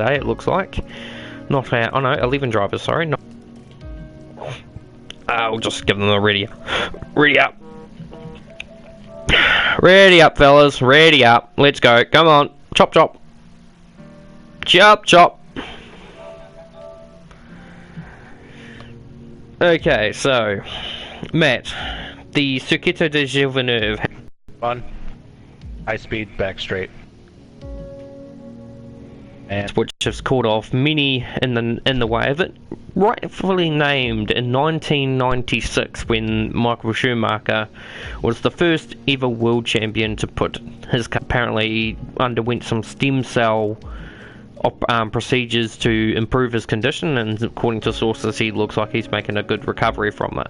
today, it looks like. Not our, oh no, 11 drivers, sorry. Not, we'll just give them a ready up. Ready up, fellas, ready up. Let's go, come on. Chop, chop. Chop, chop. Okay, so, Matt, the Circuito de Villeneuve. Fun. High speed, back straight. And Which has caught off many in the way of it. Rightfully named in 1996 when Michael Schumacher was the first ever world champion to put his car. Apparently underwent some stem cell procedures to improve his condition, and according to sources he looks like he's making a good recovery from it.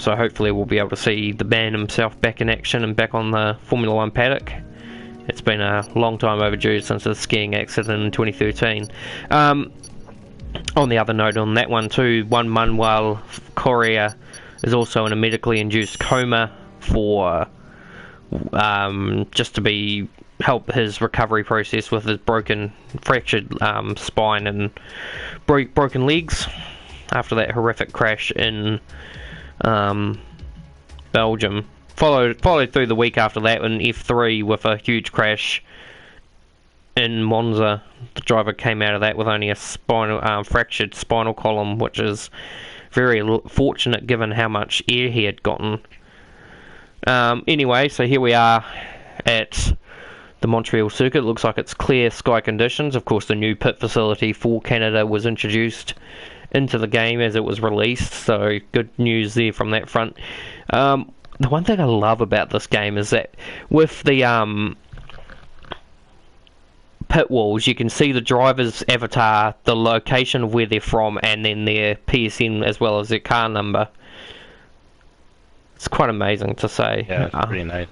So hopefully we'll be able to see the man himself back in action and back on the Formula 1 paddock. It's been a long time overdue since his skiing accident in 2013. On the other note on that one too, Juan Manuel Correa is also in a medically induced coma for just to help his recovery process with his fractured spine and broken legs after that horrific crash in Belgium. Followed through the week after that in F3 with a huge crash in Monza. The driver came out of that with only a fractured spinal column, which is very fortunate given how much air he had gotten. Anyway, so here we are at the Montreal circuit. Looks like it's clear sky conditions. Of course, the new pit facility for Canada was introduced into the game as it was released, so good news there from that front. The one thing I love about this game is that with the pit walls, you can see the driver's avatar, the location of where they're from, and then their PSN as well as their car number. It's quite amazing to say. yeah, it's pretty nice.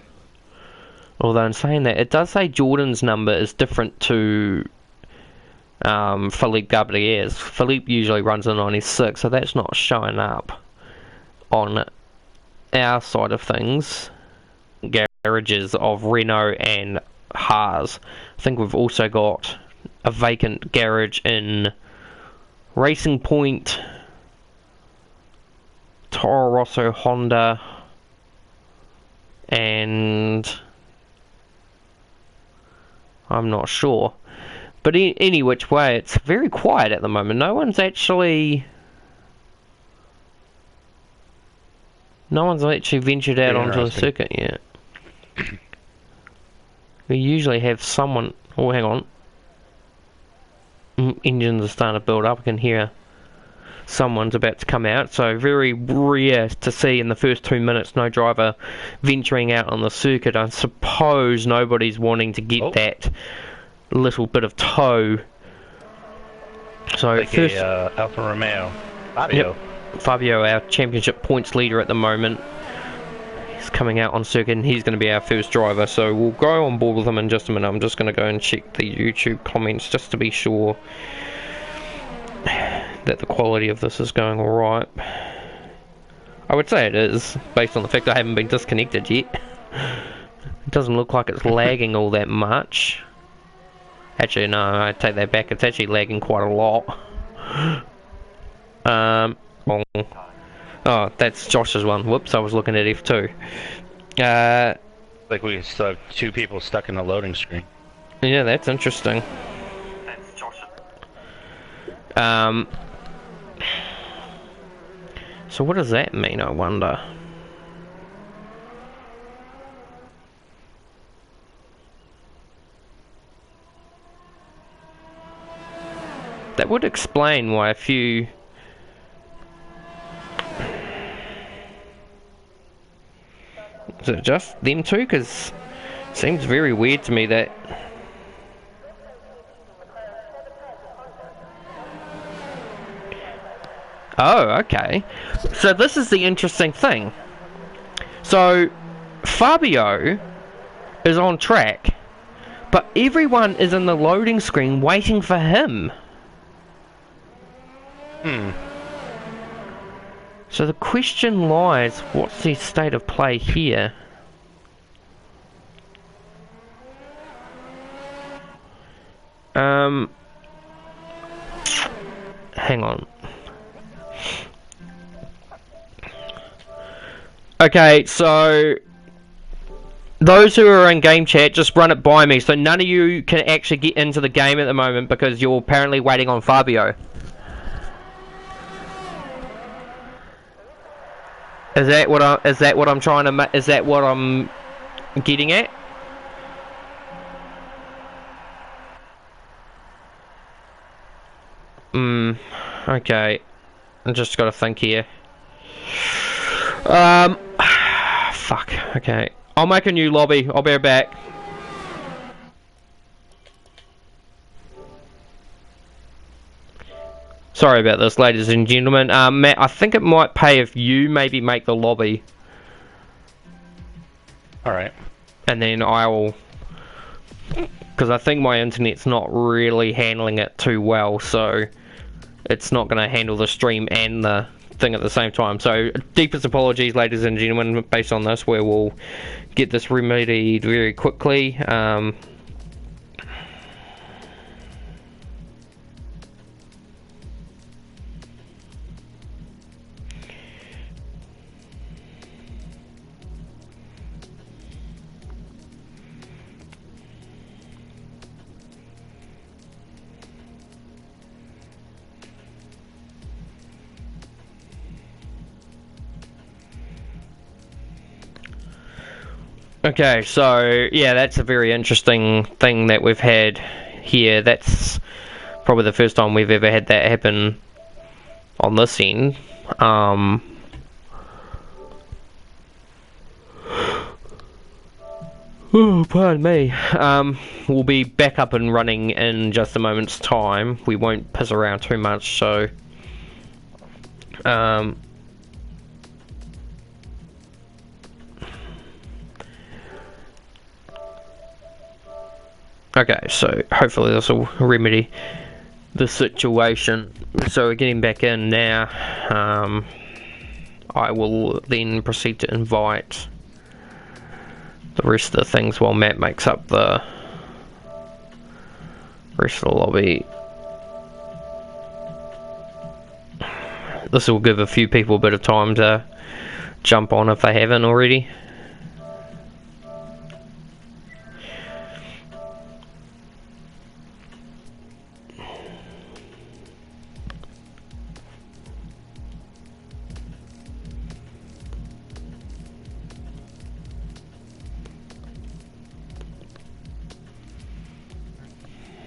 Although in saying that, it does say Jordan's number is different to Philippe Gabrier's. Philippe usually runs a 96, so that's not showing up on our side of things. Garages of Renault and Haas. I think we've also got a vacant garage in Racing Point, Toro Rosso, Honda, and I'm not sure. But any which way, it's very quiet at the moment. No one's actually ventured out onto the circuit yet. We usually have someone. Oh, hang on. Engines are starting to build up. I can hear someone's about to come out. So very rare to see in the first 2 minutes no driver venturing out on the circuit. I suppose nobody's wanting to get that little bit of tow. So like first, Alfa Romeo. Fabio. Yep, Fabio, our championship points leader at the moment. He's coming out on circuit and he's going to be our first driver, so we'll go on board with him in just a minute. I'm just going to go and check the YouTube comments just to be sure that the quality of this is going alright. I would say it is, based on the fact I haven't been disconnected yet. It doesn't look like it's lagging all that much. Actually, no, I take that back. It's actually lagging quite a lot. Oh, that's Josh's one. Whoops, I was looking at F2. Like we still have two people stuck in the loading screen. Yeah, that's interesting. That's Josh's. So what does that mean, I wonder? That would explain why a few... Is it just them two? Because it seems very weird to me that... Oh, okay. So this is the interesting thing. So Fabio is on track, but everyone is in the loading screen waiting for him. So the question lies, what's the state of play here? hang on. Okay, so those who are in game chat, just run it by me. So none of you can actually get into the game at the moment because you're apparently waiting on Fabio. Is that what I'm trying to is that what I'm getting at? Okay. I just gotta think here. Fuck. Okay. I'll make a new lobby. I'll be right back. Sorry about this, ladies and gentlemen. Matt, I think it might pay if you maybe make the lobby. Alright. And then I'll... Because I think my internet's not really handling it too well, so it's not going to handle the stream and the thing at the same time. So, deepest apologies, ladies and gentlemen, based on this, where we'll get this remedied very quickly. Okay, so yeah, that's a very interesting thing that we've had here. That's probably the first time we've ever had that happen on this end. Oh, pardon me. We'll be back up and running in just a moment's time. We won't piss around too much, so okay, so hopefully this will remedy the situation. So we're getting back in now. I will then proceed to invite the rest of the things while Matt makes up the rest of the lobby. This will give a few people a bit of time to jump on if they haven't already.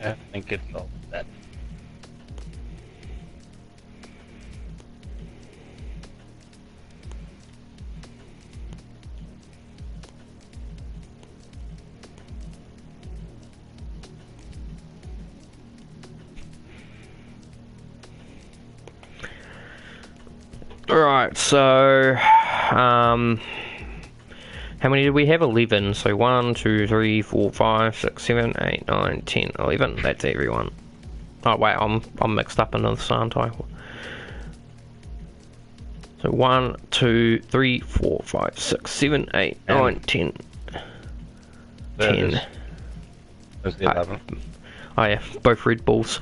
I think it's all set. Alright, so how many did we have? 11. So 1, 2, 3, 4, 5, 6, 7, 8, 9, 10, 11. That's everyone. Oh wait, I'm mixed up in this, aren't I? So 1, 2, 3, 4, 5, 6, 7, 8, 9, 10. 10. There's the 11. Oh yeah, both Red Bulls.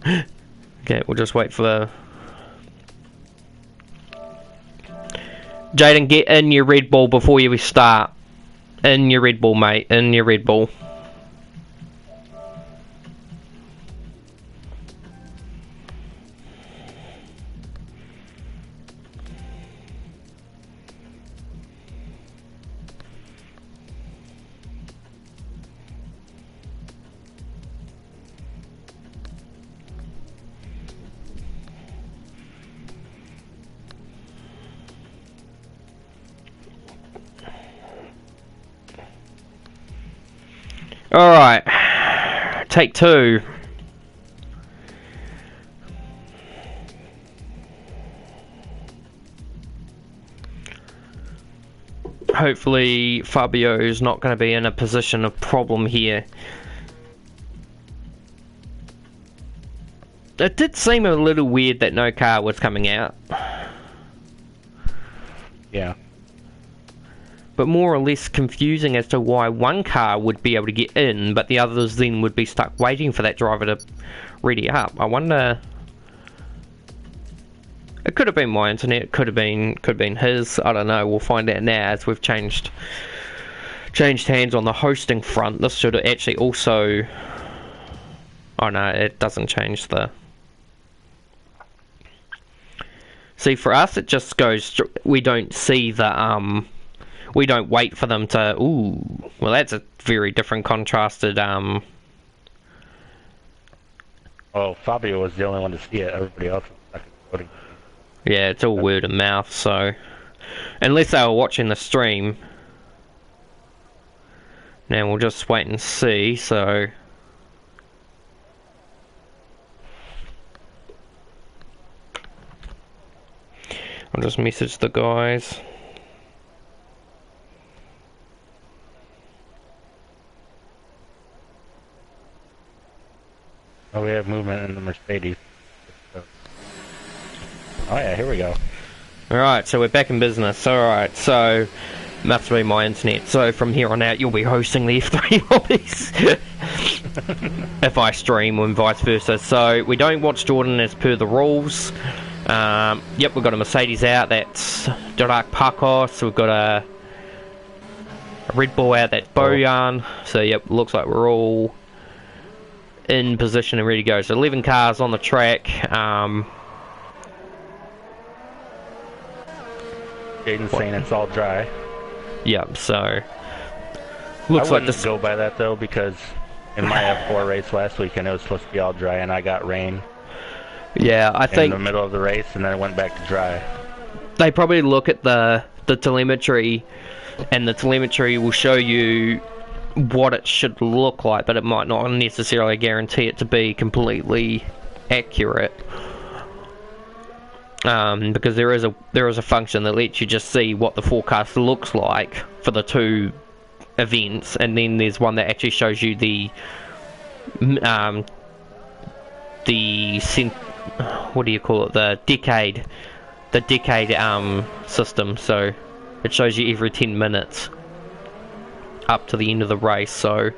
Okay, we'll just wait for the... Jaden, get in your Red Bull before you start. In your Red Bull, mate. In your Red Bull. Alright, take 2. Hopefully Fabio's not going to be in a position of problem here. It did seem a little weird that no car was coming out. Yeah. But more or less confusing as to why one car would be able to get in, but the others then would be stuck waiting for that driver to ready up. I wonder It could have been my internet. It could have been his. I don't know. We'll find out now as we've changed hands on the hosting front. This should actually also. Oh no, it doesn't change the. See, for us, it just goes. We don't see the We don't wait for them to. Ooh, well, that's a very different contrasted. Well, Fabio was the only one to see it. Everybody else was stuck in voting. Yeah, it's all word of mouth. So, unless they were watching the stream, now we'll just wait and see. So. I'll just message the guys. Oh, we have movement in the Mercedes. Oh yeah, here we go. Alright, so we're back in business. Alright, so must be my internet. So from here on out, you'll be hosting the F3 hobbies. If I stream and vice versa. So we don't watch Jordan as per the rules. Yep, we've got a Mercedes out, that's Dorak Pakos, we've got a Red Bull out, that's Bojan, so yep, looks like we're all in position and ready to go. So 11 cars on the track. Jaden's saying it's all dry. Yep, so looks like this. Go by that though, because in my F4 race last weekend it was supposed to be all dry and I got rain. Yeah, I think in the middle of the race, and then it went back to dry. They probably look at the telemetry, and the telemetry will show you what it should look like, but it might not necessarily guarantee it to be completely accurate. Because there is a function that lets you just see what the forecast looks like for the two events, and then there's one that actually shows you the what do you call it? The decade system. So it shows you every 10 minutes up to the end of the race. So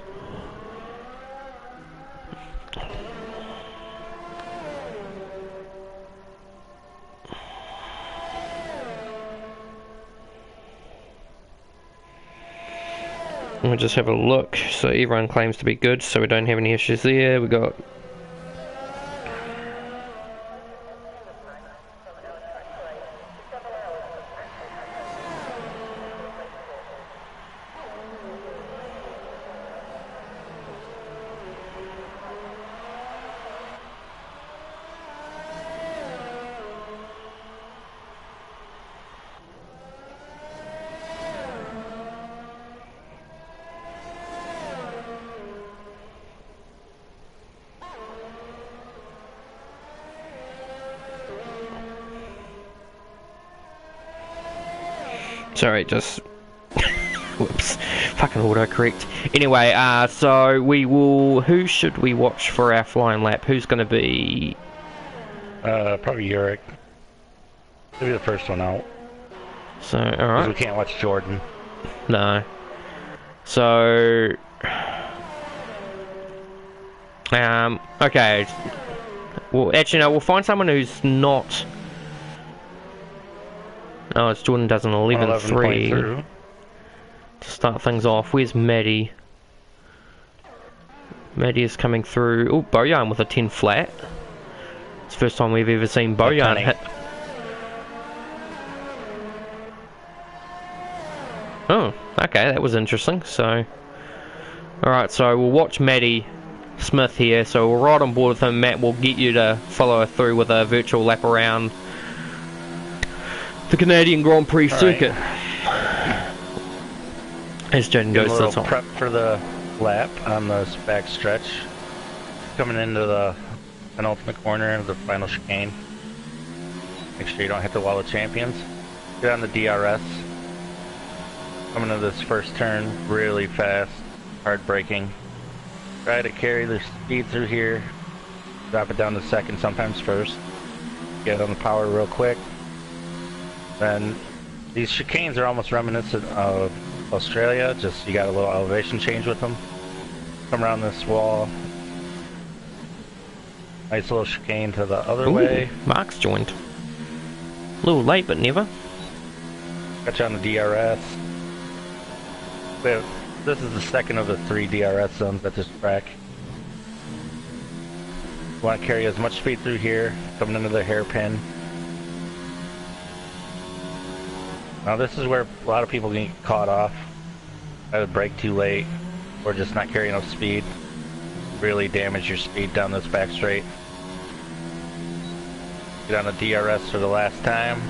we'll just have a look. So everyone claims to be good, so we don't have any issues there. We got. Sorry, just whoops, fucking autocorrect. Anyway, so we will. Who should we watch for our flying lap? Who's going to be? Probably Yurik. He'll be the first one out. So, all right. We can't watch Jordan. No. So, okay. Well, actually, no. We'll find someone who's not. Oh, it's Jordan does an 11.3 to start things off. Where's Maddie? Maddie is coming through. Oh, Bojan with a 10 flat. It's the first time we've ever seen Bojan hit. Oh, okay, that was interesting. So, alright, so we'll watch Maddie Smith here. So we'll ride on board with him. Matt will get you to follow her through with a virtual lap around the Canadian Grand Prix circuit. As Jaden goes to the top. Prep for the lap on the back stretch. Coming into the penultimate corner of the final chicane. Make sure you don't hit the wall of champions. Get on the DRS. Coming to this first turn really fast, hard braking. Try to carry the speed through here. Drop it down to second, sometimes first. Get on the power real quick. Then these chicanes are almost reminiscent of Australia, just you got a little elevation change with them. Come around this wall. Nice little chicane to the other way. Mark's joined. A little late, but never. Got you on the DRS. This is the second of the 3 DRS zones at this track. You want to carry as much speed through here, coming into the hairpin. Now this is where a lot of people get caught off. Either brake too late, or just not carry enough speed. Really damage your speed down this back straight. Get on the DRS for the last time.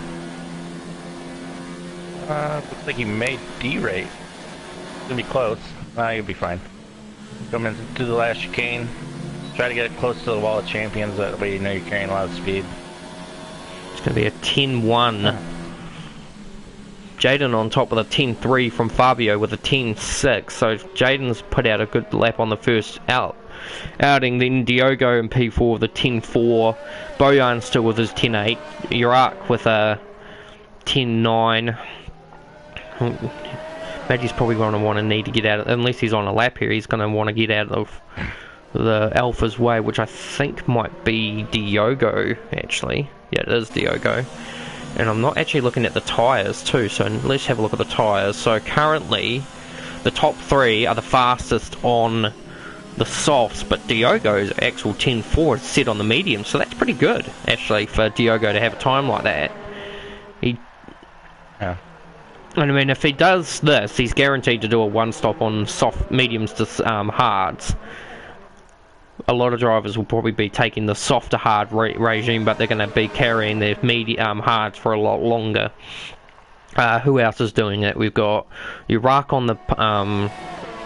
Looks like he may derate. It's gonna be close. You'll be fine. Come into the last chicane. Try to get it close to the wall of champions, that way you know you're carrying a lot of speed. It's gonna be a 10-1. Jaden on top with a 10-3 from Fabio with a 10-6. So Jaden's put out a good lap on the first outing. Then Diogo in P4 with a 10-4. Bojan still with his 10-8. Iraq with a 10-9. Maggie's probably going to want to need to get out of, unless he's on a lap here, he's going to want to get out of the Alpha's way, which I think might be Diogo, actually. Yeah, it is Diogo. And I'm not actually looking at the tyres too, so let's have a look at the tyres. So currently, the top 3 are the fastest on the softs, but Diogo's actual 10-4 is set on the medium, so that's pretty good, actually, for Diogo to have a time like that. And I mean, if he does this, he's guaranteed to do a one-stop on soft, mediums to hards. A lot of drivers will probably be taking the softer hard regime, but they're going to be carrying their medium hards for a lot longer. Who else is doing it? We've got Iraq on the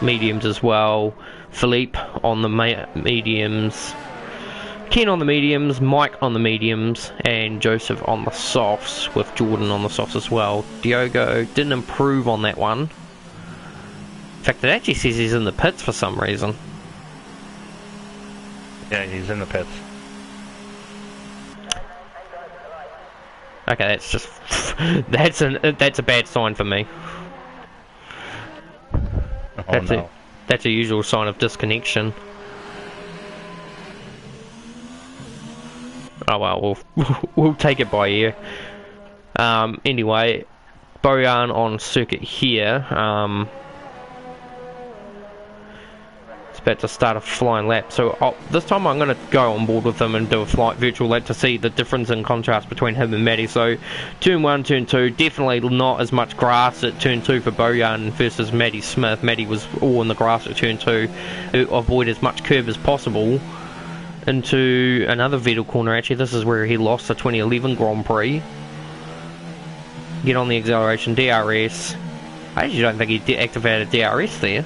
mediums as well, Philippe on the mediums, Ken on the mediums, Mike on the mediums, and Joseph on the softs, with Jordan on the softs as well. Diogo didn't improve on that one. In fact, it actually says he's in the pits for some reason. Yeah, he's in the pits. Okay, that's just that's a bad sign for me. Oh, no. That's a usual sign of disconnection. Oh well, we'll take it by ear. Anyway, Bojan on circuit here. It's about to start a flying lap. So this time I'm going to go on board with him and do a virtual lap to see the difference in contrast between him and Matty. So turn 1, turn 2, definitely not as much grass at turn 2 for Bojan versus Matty Smith. Matty was all in the grass at turn 2 to avoid as much curb as possible. Into another Vettel corner. Actually, this is where he lost the 2011 Grand Prix. Get on the acceleration, DRS. I actually don't think he deactivated DRS there.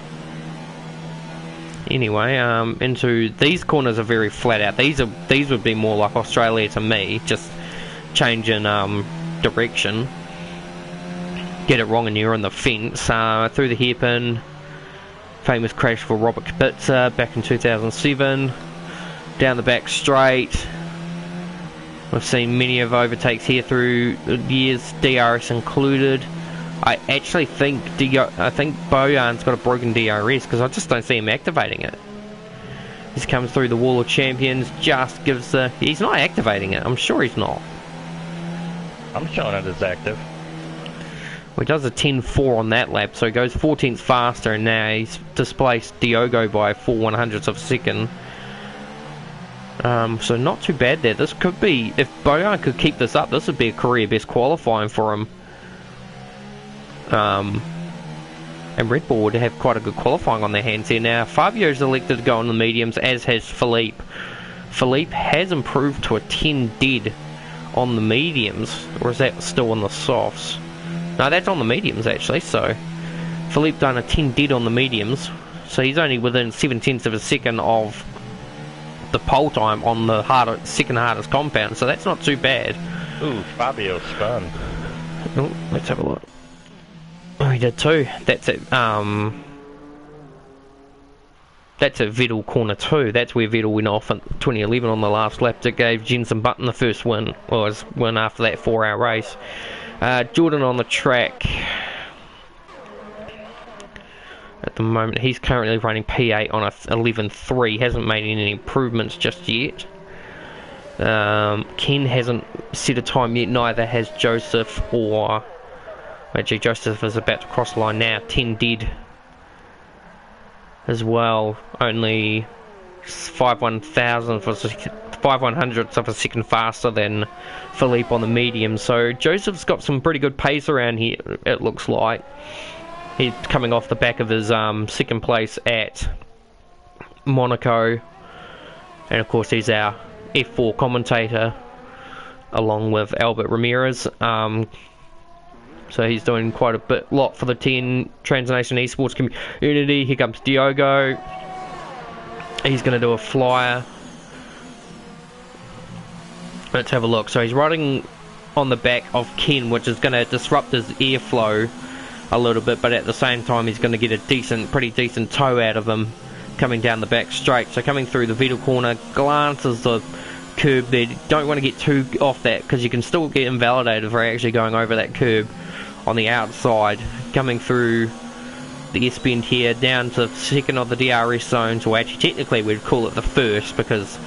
Anyway, into these corners are very flat out. These would be more like Australia to me, just changing direction. Get it wrong and you're on the fence. Through the hairpin. Famous crash for Robert Kubica back in 2007. Down the back straight. We've seen many of overtakes here through the years, DRS included. I actually think Bojan's got a broken DRS because I just don't see him activating it. This comes through the wall of champions, just gives the... He's not activating it, I'm sure he's not. I'm showing it as active. Well, he does a 10-4 on that lap, so he goes 4 tenths faster, and now he's displaced Diogo by 4 100ths of a second. So not too bad there. This could be, if Bojan could keep this up, this would be a career best qualifying for him. And Red Bull would have quite a good qualifying on their hands here. Now, Fabio's elected to go on the mediums, as has Philippe. Philippe has improved to a 10 dead on the mediums, or is that still on the softs? No, that's on the mediums actually, so Philippe done a 10 dead on the mediums, so he's only within 7 tenths of a second of the pole time on the second hardest compound, so that's not too bad. Ooh, Fabio spun. Oh, let's have a look. Oh, he did too. That's it. That's at Vettel corner 2. That's where Vettel went off in 2011 on the last lap. That gave Jenson Button the first win, or his win after that 4-hour race. Jordan on the track. At the moment, he's currently running P8 on a 11.3. Hasn't made any improvements just yet. Ken hasn't set a time yet, neither has Joseph or... Actually, Joseph is about to cross the line now. 10 dead as well. Only 5/100ths of a second faster than Philippe on the medium. So Joseph's got some pretty good pace around here, it looks like. He's coming off the back of his second place at Monaco. And of course he's our F4 commentator along with Albert Ramirez. So he's doing quite a lot for the 10 Transnation eSports community. Here comes Diogo. He's going to do a flyer. Let's have a look. So he's riding on the back of Ken, which is going to disrupt his airflow a little bit, but at the same time he's going to get a pretty decent tow out of him coming down the back straight. So coming through the Vettel corner, glances the curb there. Don't want to get too off that because you can still get invalidated for actually going over that curb on the outside. Coming through the S-bend here down to the second of the DRS zones, or actually technically we'd call it the first because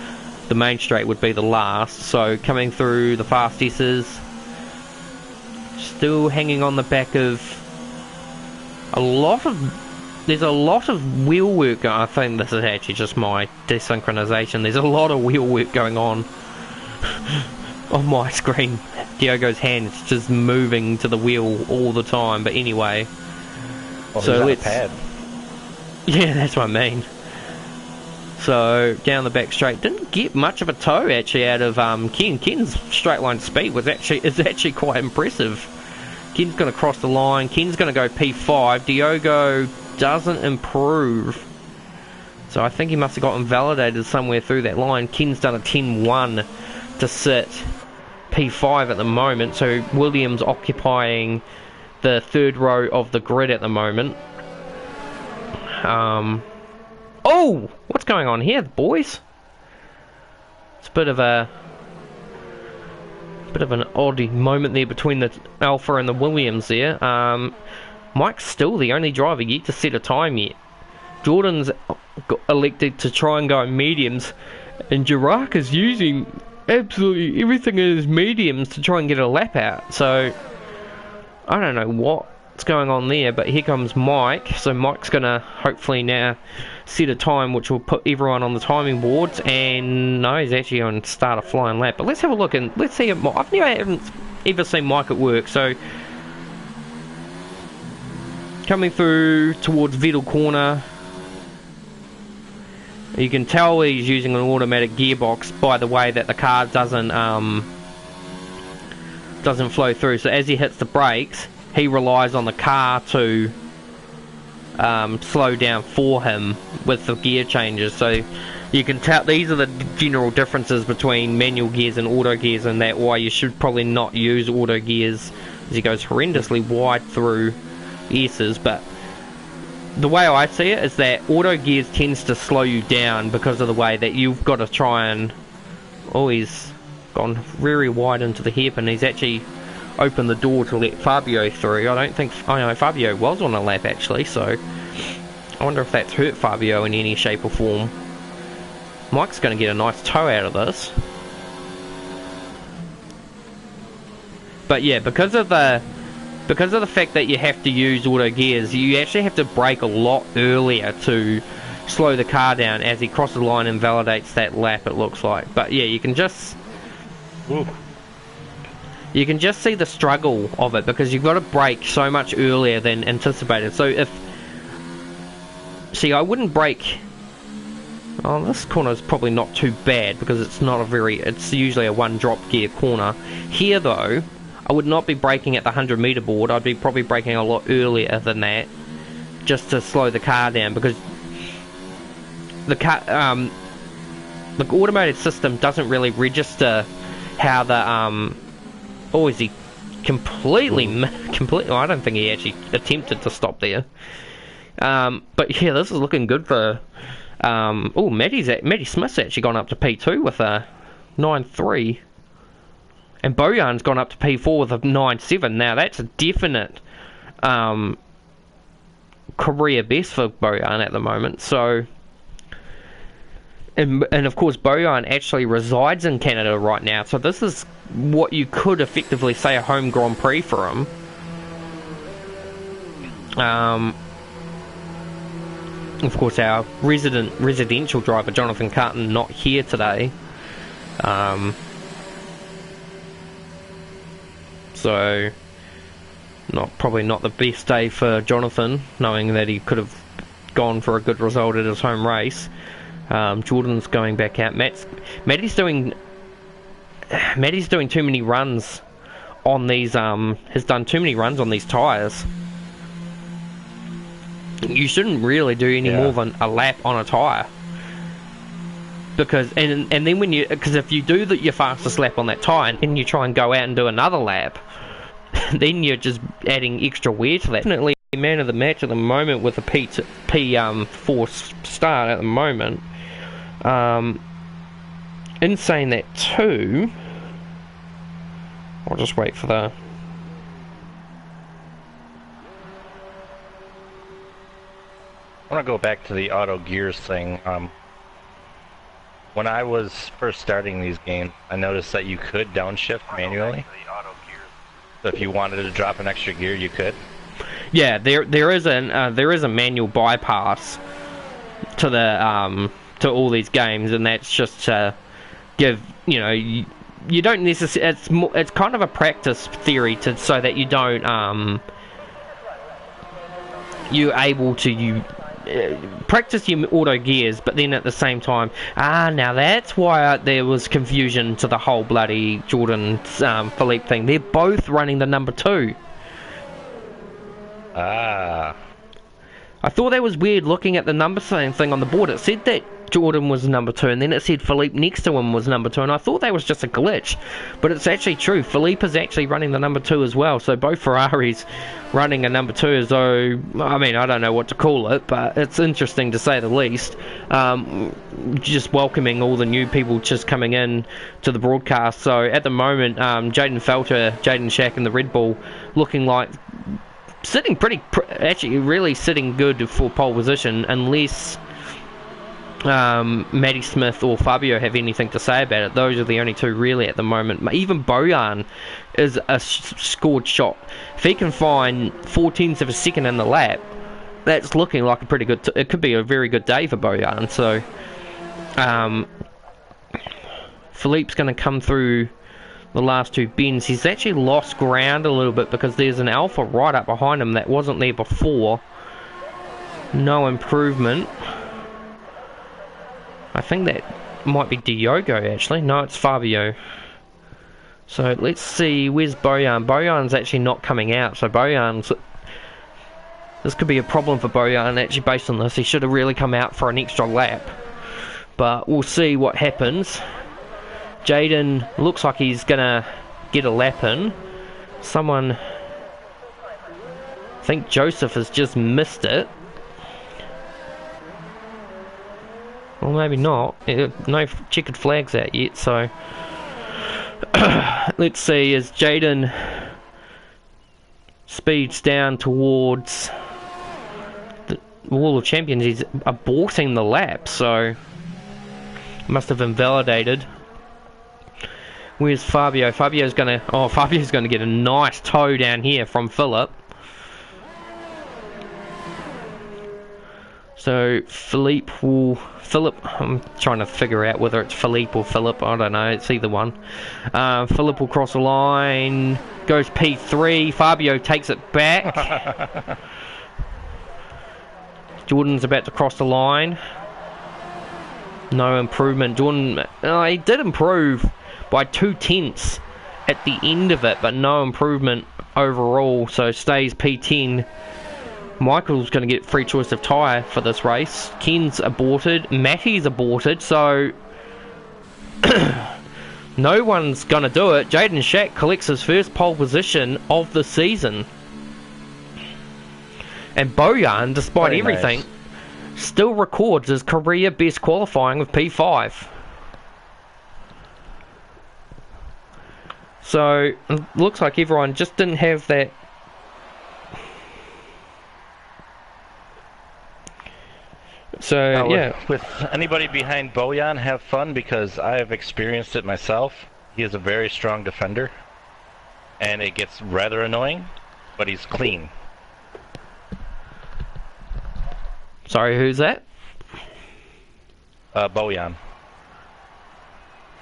the main straight would be the last. So coming through the fast S's, still hanging on the back of there's a lot of wheel work. I think this is actually just my desynchronization. There's a lot of wheel work going on on my screen. Diogo's hand's just moving to the wheel all the time. But anyway, so let's... pad. Yeah, that's what I mean. So down the back straight, didn't get much of a tow actually out of Ken. Ken's straight line speed is actually quite impressive. Ken's going to cross the line. Ken's going to go P5. Diogo doesn't improve. So I think he must have got invalidated somewhere through that line. Ken's done a 10-1 to sit P5 at the moment. So Williams occupying the third row of the grid at the moment. Oh! What's going on here, boys? It's a bit of an odd moment there between the Alpha and the Williams there. Mike's still the only driver yet to set a time yet. Jordan's elected to try and go in mediums, and Jirac is using absolutely everything in his mediums to try and get a lap out. So I don't know what's going on there, but here comes Mike. So Mike's gonna hopefully now set a time which will put everyone on the timing boards, and no, he's actually going to start a flying lap. But let's have a look and let's see. I haven't ever seen Mike at work. So coming through towards Vettel corner, you can tell he's using an automatic gearbox by the way that the car doesn't flow through. So as he hits the brakes, he relies on the car to slow down for him with the gear changes. So you can tell these are the general differences between manual gears and auto gears, and that why you should probably not use auto gears, as he goes horrendously wide through S's. But the way I see it is that auto gears tends to slow you down because of the way that you've got to try and... Oh, he's gone very wide into the hairpin. He's actually opened the door to let Fabio through. I don't think... Oh no, Fabio was on a lap actually, so I wonder if that's hurt Fabio in any shape or form. Mike's going to get a nice tow out of this. But yeah, because of the fact that you have to use auto gears, you actually have to brake a lot earlier to slow the car down as he crosses the line and validates that lap, it looks like. But yeah, you can just... Ooh. You can just see the struggle of it because you've got to brake so much earlier than anticipated. So if... See, I wouldn't brake... Oh, this corner is probably not too bad because it's not a very... It's usually a one drop gear corner. Here though, I would not be braking at the 100 meter board. I'd be probably braking a lot earlier than that, just to slow the car down, because the car, the automated system doesn't really register how the oh, is he completely? I don't think he actually attempted to stop there. But yeah, this is looking good for. Oh, Matty Smith's actually gone up to P2 with a 9.3. And Bojan's gone up to P4 with a 9.7. Now that's a definite career best for Bojan at the moment. So and of course Bojan actually resides in Canada right now, so this is what you could effectively say a home Grand Prix for him. Of course, our residential driver Jonathan Carton not here today, so probably not the best day for Jonathan, knowing that he could have gone for a good result at his home race. Jordan's going back out. Matty's doing too many runs on these. Has done too many runs on these tyres. You shouldn't really do any more than a lap on a tyre, because and then because if you do your fastest lap on that tyre and you try and go out and do another lap, then you're just adding extra wear to that. Definitely man of the match at the moment with a P4 start at the moment. In saying that too, I'll just wait for the. I want to go back to the auto gears thing. When I was first starting these games, I noticed that you could downshift manually. So if you wanted to drop an extra gear, you could. Yeah, there is a manual bypass to the to all these games, and that's just to give you don't necessarily. It's kind of a practice theory so that you don't you're able to practice your auto gears, but then at the same time, now that's why there was confusion to the whole bloody Jordan Philippe thing. They're both running the number 2. I thought that was weird looking at the number thing on the board. It said that Jordan was number 2, and then it said Philippe next to him was number 2, and I thought that was just a glitch, but it's actually true. Philippe is actually running the number 2 as well, so both Ferraris running a number 2 as though, I mean, I don't know what to call it, but it's interesting to say the least. Just welcoming all the new people just coming in to the broadcast. So at the moment, Jaden Felter, Jaden Shack and the Red Bull looking like sitting actually really sitting good for pole position, unless Matty Smith or Fabio have anything to say about it. Those are the only two really at the moment. Even Bojan is a scored shot. If he can find 0.4 of a second in the lap, that's looking like a pretty good. It could be a very good day for Bojan. So Philippe's going to come through the last 2 bends. He's actually lost ground a little bit because there's an Alpha right up behind him that wasn't there before. No improvement. I think that might be Diogo actually. No, it's Fabio. So let's see, where's Bojan? Bojan's actually not coming out, so this could be a problem for Bojan actually based on this. He should have really come out for an extra lap. But we'll see what happens. Jaden looks like he's gonna get a lap in. I think Joseph has just missed it. Well, maybe not. No checkered flags out yet, so let's see, as Jaden speeds down towards the Wall of Champions, he's aborting the lap, so must have invalidated. Where's Fabio? Fabio's gonna get a nice tow down here from Philip. So I'm trying to figure out whether it's Philippe or Philip. I don't know. It's either one. Philip will cross the line. Goes P3. Fabio takes it back. Jordan's about to cross the line. No improvement. Jordan, he did improve by 0.2 at the end of it, but no improvement overall. So stays P10. Michael's going to get free choice of tyre for this race. Ken's aborted. Matty's aborted. So no one's going to do it. Jaden Shack collects his first pole position of the season. And Bojan, despite everything, still records his career best qualifying with P5. So it looks like everyone just didn't have that. So Now, yeah, with anybody behind Bojan, have fun because I have experienced it myself. He is a very strong defender, and it gets rather annoying, but he's clean. sorry, who's that? Bojan.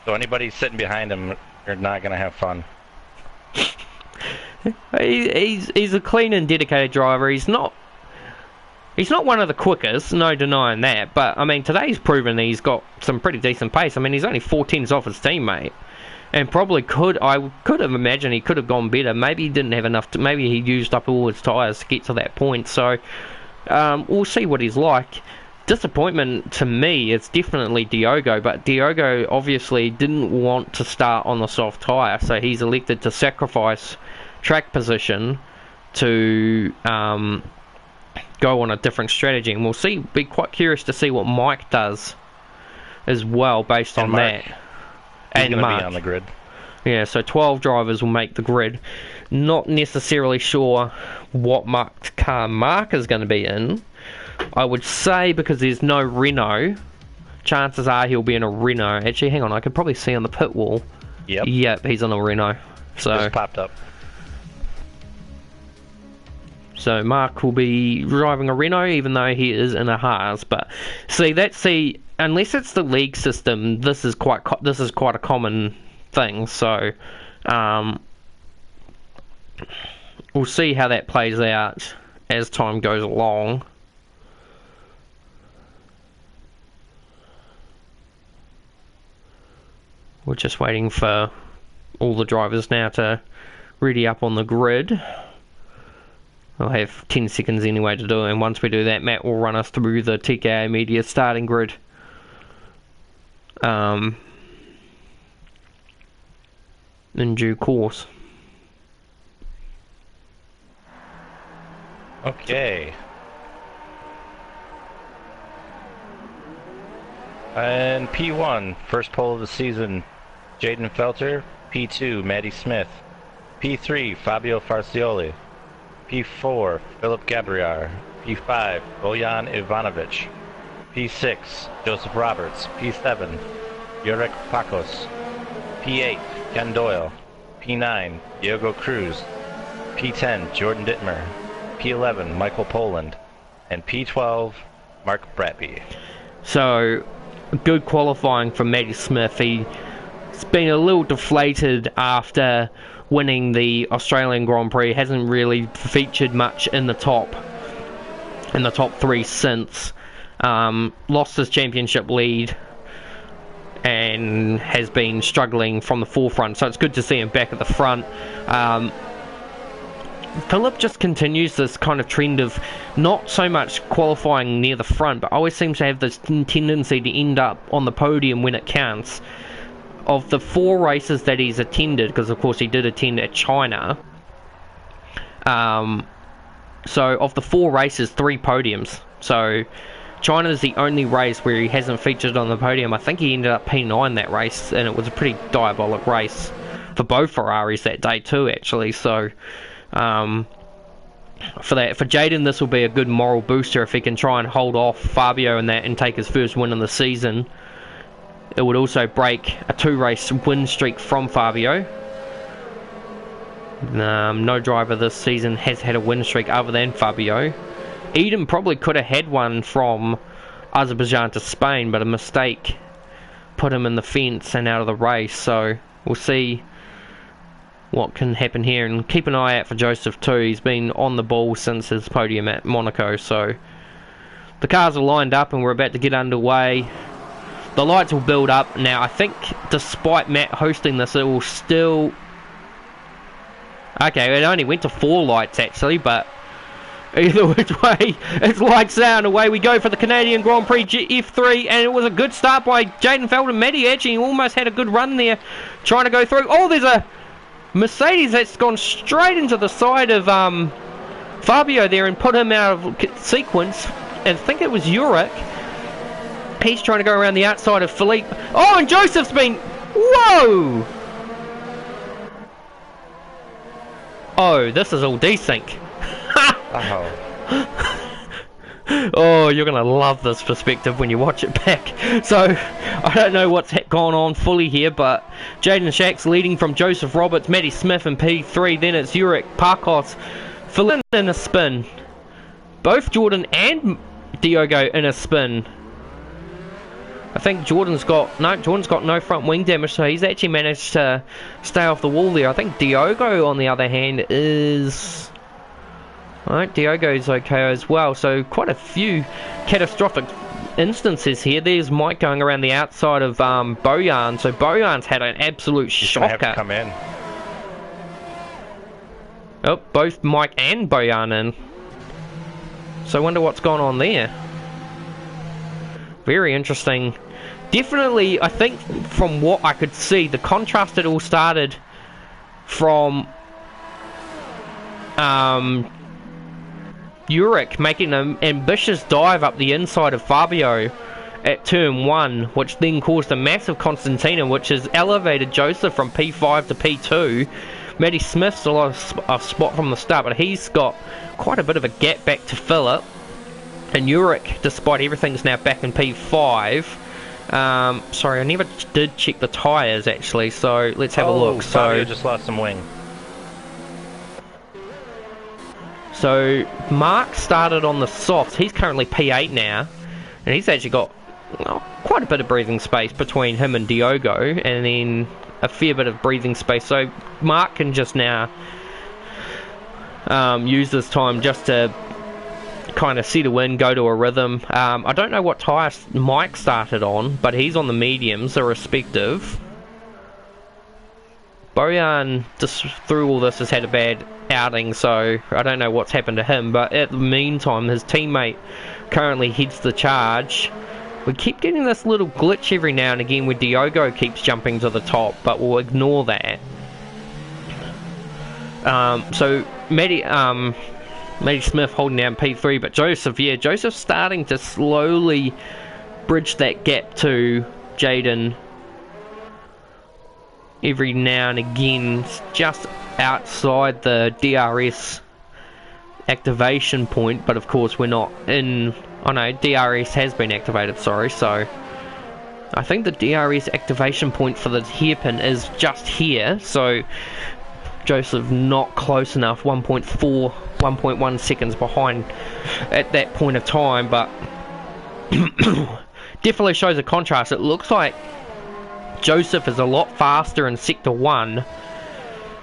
So anybody sitting behind him, you're not gonna have fun. He's a clean and dedicated driver. He's not one of the quickest, no denying that. But I mean, today's proven he's got some pretty decent pace. I mean, he's only 4 tenths off his teammate, and probably I could have imagined he could have gone better. Maybe he didn't have enough. Maybe he used up all his tyres to get to that point. So we'll see what he's like. Disappointment to me, it's definitely Diogo, but Diogo obviously didn't want to start on the soft tyre, so he's elected to sacrifice track position to go on a different strategy, and we'll see. Be quite curious to see what Mike does as well based on Mark, that. He's And going to Mark. be on the grid. Yeah, so 12 drivers will make the grid. Not necessarily sure what car Mark is going to be in. I would say because there's no Renault, chances are he'll be in a Renault. Actually, hang on, I could probably see on the pit wall. Yep, he's on a Renault. So just popped up. So Mark will be driving a Renault, even though he is in a Haas. But unless it's the league system, this is quite a common thing. So we'll see how that plays out as time goes along. We're just waiting for all the drivers now to ready up on the grid. I'll have 10 seconds anyway to do it, and once we do that, Matt will run us through the TKA Media starting grid. In due course. Okay. And P1, first pole of the season, Jaden Felter. P2, Maddie Smith. P3, Fabio Farcioli. P4, Philip Gabriar. P5, Bojan Ivanovic. P6, Joseph Roberts. P7, Jurek Pakos. P8, Ken Doyle. P9, Diogo Cruz. P10, Jordan Dittmer. P11, Michael Poland. And P12, Mark Bratby. So, good qualifying from Maddie Smith. He's been a little deflated after winning the Australian Grand Prix. Hasn't really featured much in the top three since. Lost his championship lead and has been struggling from the forefront. So it's good to see him back at the front. Philip just continues this kind of trend of not so much qualifying near the front, but always seems to have this tendency to end up on the podium when it counts. Of the 4 races that he's attended, because of course he did attend at China, so of the 4 races, 3 podiums. So China is the only race where he hasn't featured on the podium. I think he ended up P9 that race, and it was a pretty diabolic race for both Ferraris that day too, actually. So for Jaden, this will be a good moral booster if he can try and hold off Fabio in that and take his first win in the season. It would also break a 2-race win streak from Fabio. No driver this season has had a win streak other than Fabio. Eden probably could have had one from Azerbaijan to Spain, but a mistake put him in the fence and out of the race. So we'll see what can happen here, and keep an eye out for Joseph too. He's been on the ball since his podium at Monaco. So the cars are lined up and we're about to get underway. The lights will build up. Now I think despite Matt hosting this, it will still... Okay, it only went to 4 lights actually, but either which way, it's lights out and away we go for the Canadian Grand Prix F3, and it was a good start by Jaden Felton. Matty actually almost had a good run there, trying to go through. Oh, there's a Mercedes that's gone straight into the side of Fabio there and put him out of sequence. And I think it was Jurek. He's trying to go around the outside of Philippe. Oh, and Joseph's been... Whoa! Oh, this is all desync. Oh, you're gonna love this perspective when you watch it back. So, I don't know what's gone on fully here, but Jaden Shack's leading from Joseph Roberts, Matty Smith in P3, then it's Jurek Parkos, Philin in a spin. Both Jordan and Diogo in a spin. I think Jordan's got no front wing damage, so he's actually managed to stay off the wall there. I think Diogo, on the other hand, is... Alright, Diogo's okay as well, so quite a few catastrophic instances here. There's Mike going around the outside of Bojan, so Bojan's had an absolute shocker. Have to come in. Oh, both Mike and Bojan in. So I wonder what's gone on there. Very interesting. Definitely, I think from what I could see, the contrast had all started from Jurek making an ambitious dive up the inside of Fabio at turn 1, which then caused a massive Constantina, which has elevated Joseph from P5 to P2. Matty Smith's still a spot from the start, but he's got quite a bit of a gap back to Philip. And Jurek, despite everything, is now back in P5. Sorry, I never did check the tyres actually, so let's have a look. Fabio just lost some wing. So Mark started on the softs. He's currently P8 now, and he's actually got quite a bit of breathing space between him and Diogo, and then a fair bit of breathing space. So Mark can just now use this time just to kind of settle in, go to a rhythm. I don't know what tyre Mike started on, but he's on the mediums, the respective. Bojan, just through all this, has had a bad outing, so I don't know what's happened to him, but at the meantime, his teammate currently heads the charge. We keep getting this little glitch every now and again where Diogo keeps jumping to the top, but we'll ignore that. So Matty Smith holding down P3, but Joseph's starting to slowly bridge that gap to Jaden every now and again, just outside the DRS activation point, but of course we're not in... Oh no, DRS has been activated, sorry, so I think the DRS activation point for the hairpin is just here, so Joseph not close enough, 1.1 seconds behind at that point of time, but definitely shows a contrast. It looks like Joseph is a lot faster in Sector 1,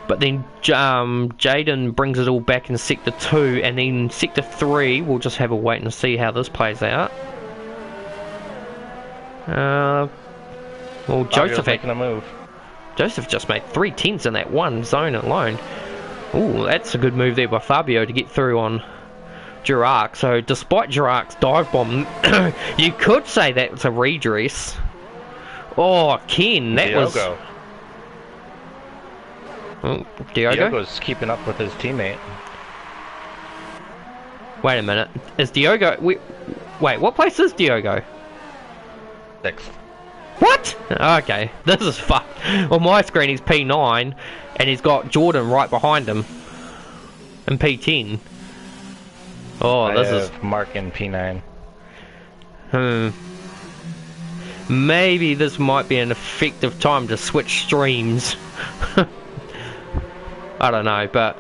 but then Jaden brings it all back in Sector 2, and then Sector 3, we'll just have a wait and see how this plays out. Well, Joseph making a move. Joseph just made 3/10 in that one zone alone. Ooh, that's a good move there by Fabio to get through on Jurek. So despite Jurek's dive bomb, you could say that was a redress. Oh, Ken, that was... Oh, Diogo? Diogo's keeping up with his teammate. Wait a minute. Is Diogo... Wait, what place is Diogo? 6th. What? Okay, this is fucked. On my screen he's P9, and he's got Jordan right behind him in P10. Oh, this is... Mark in P9. Maybe this might be an effective time to switch streams. I don't know, but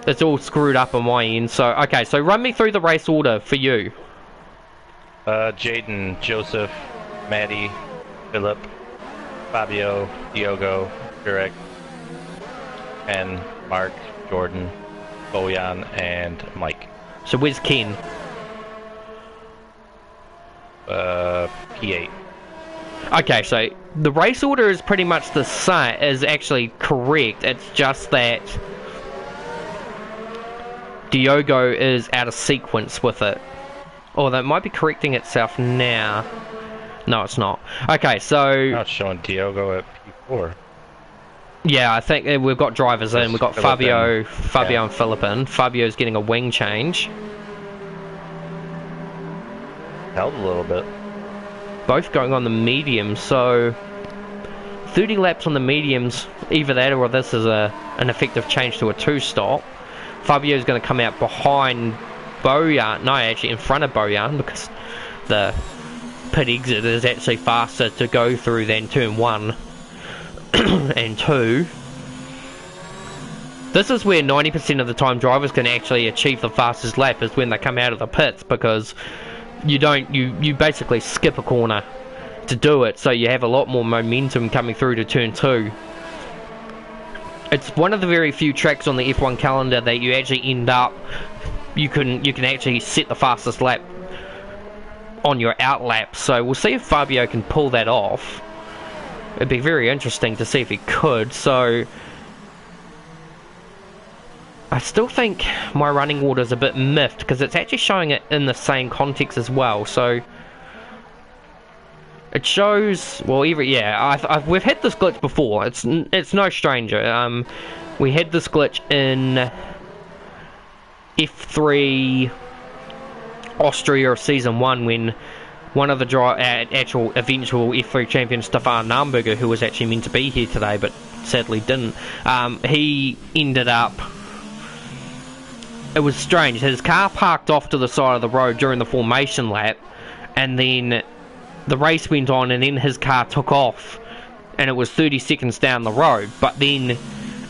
it's all screwed up on my end. So, okay, so run me through the race order for you. Jaden, Joseph, Matty, Philip, Fabio, Diogo, Jurek, and Mark, Jordan, Bojan, and Mike. So where's Ken? P8. Okay, so the race order is pretty much the same, is actually correct. It's just that Diogo is out of sequence with it. Oh, that might be correcting itself now. No, it's not. Okay, so... Now it's showing Diogo at P4. Yeah, I think we've got drivers in. We've got Fabio and Philip in. Fabio's getting a wing change. Held a little bit. Both going on the mediums, so 30 laps on the mediums, either that or this is an effective change to a 2-stop. Fabio's going to come out behind Bojan, no, actually in front of Bojan, because the pit exit is actually faster to go through than turn 1 and 2. This is where 90% of the time drivers can actually achieve the fastest lap, is when they come out of the pits, because you basically skip a corner to do it, so you have a lot more momentum coming through to turn 2. It's one of the very few tracks on the F1 calendar that you actually end up, you can actually set the fastest lap on your out lap. So we'll see if Fabio can pull that off. It'd be very interesting to see if he could. So I still think my running order is a bit miffed, because it's actually showing it in the same context as well. So it shows, well, we've had this glitch before. It's no stranger. We had this glitch in F3 Austria of Season 1, when one of the actual eventual F3 champion, Stefan Namberger, who was actually meant to be here today but sadly didn't, he ended up, it was strange, his car parked off to the side of the road during the formation lap, and then the race went on, and then his car took off, and it was 30 seconds down the road, but then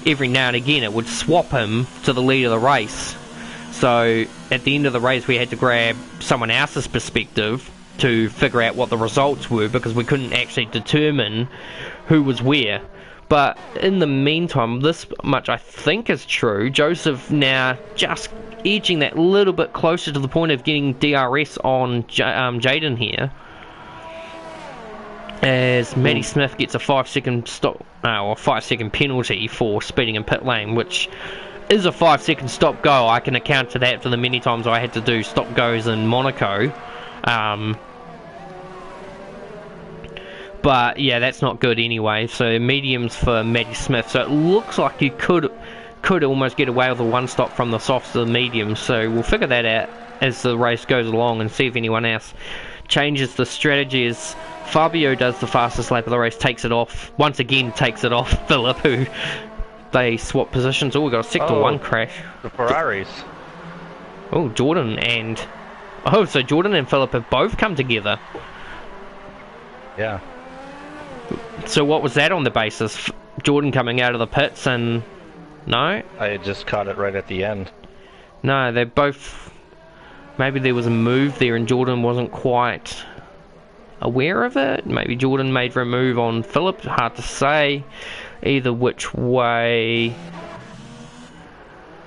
every now and again it would swap him to the lead of the race. So at the end of the race we had to grab someone else's perspective to figure out what the results were, because we couldn't actually determine who was where. But in the meantime, this much I think is true. Joseph now just edging that little bit closer to the point of getting DRS on Jaden here, as Matty Smith gets a 5-second stop, or 5-second penalty for speeding in pit lane, which is a 5-second stop go. I can account to that for the many times I had to do stop goes in Monaco. But yeah, that's not good anyway. So mediums for Matty Smith. So it looks like you could almost get away with a one stop from the softs to the mediums. So we'll figure that out as the race goes along and see if anyone else changes the strategy. As Fabio does the fastest lap of the race, takes it off Philip, who they swap positions. Oh, we got a sector 1 crash. The Ferraris. Oh, Jordan and Philip have both come together. Yeah. So what was that on the basis? Jordan coming out of the pits and... No? I just caught it right at the end. No, they both... Maybe there was a move there and Jordan wasn't quite aware of it. Maybe Jordan made for a move on Philip. Hard to say. Either which way.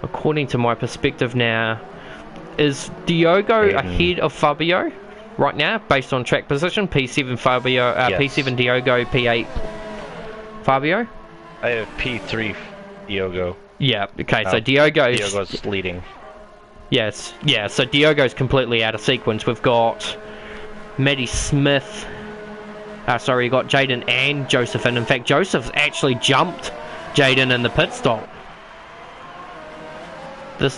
According to my perspective now, is Diogo ahead of Fabio right now, based on track position? P7 Fabio, yes. P7 Diogo, P8 Fabio? I have P3 Diogo. Yeah, okay, so Diogo's leading. Yes, yeah, so Diogo's completely out of sequence. We've got Matty Smith, you got Jaden and Joseph, and in fact Joseph's actually jumped Jaden in the pit stop.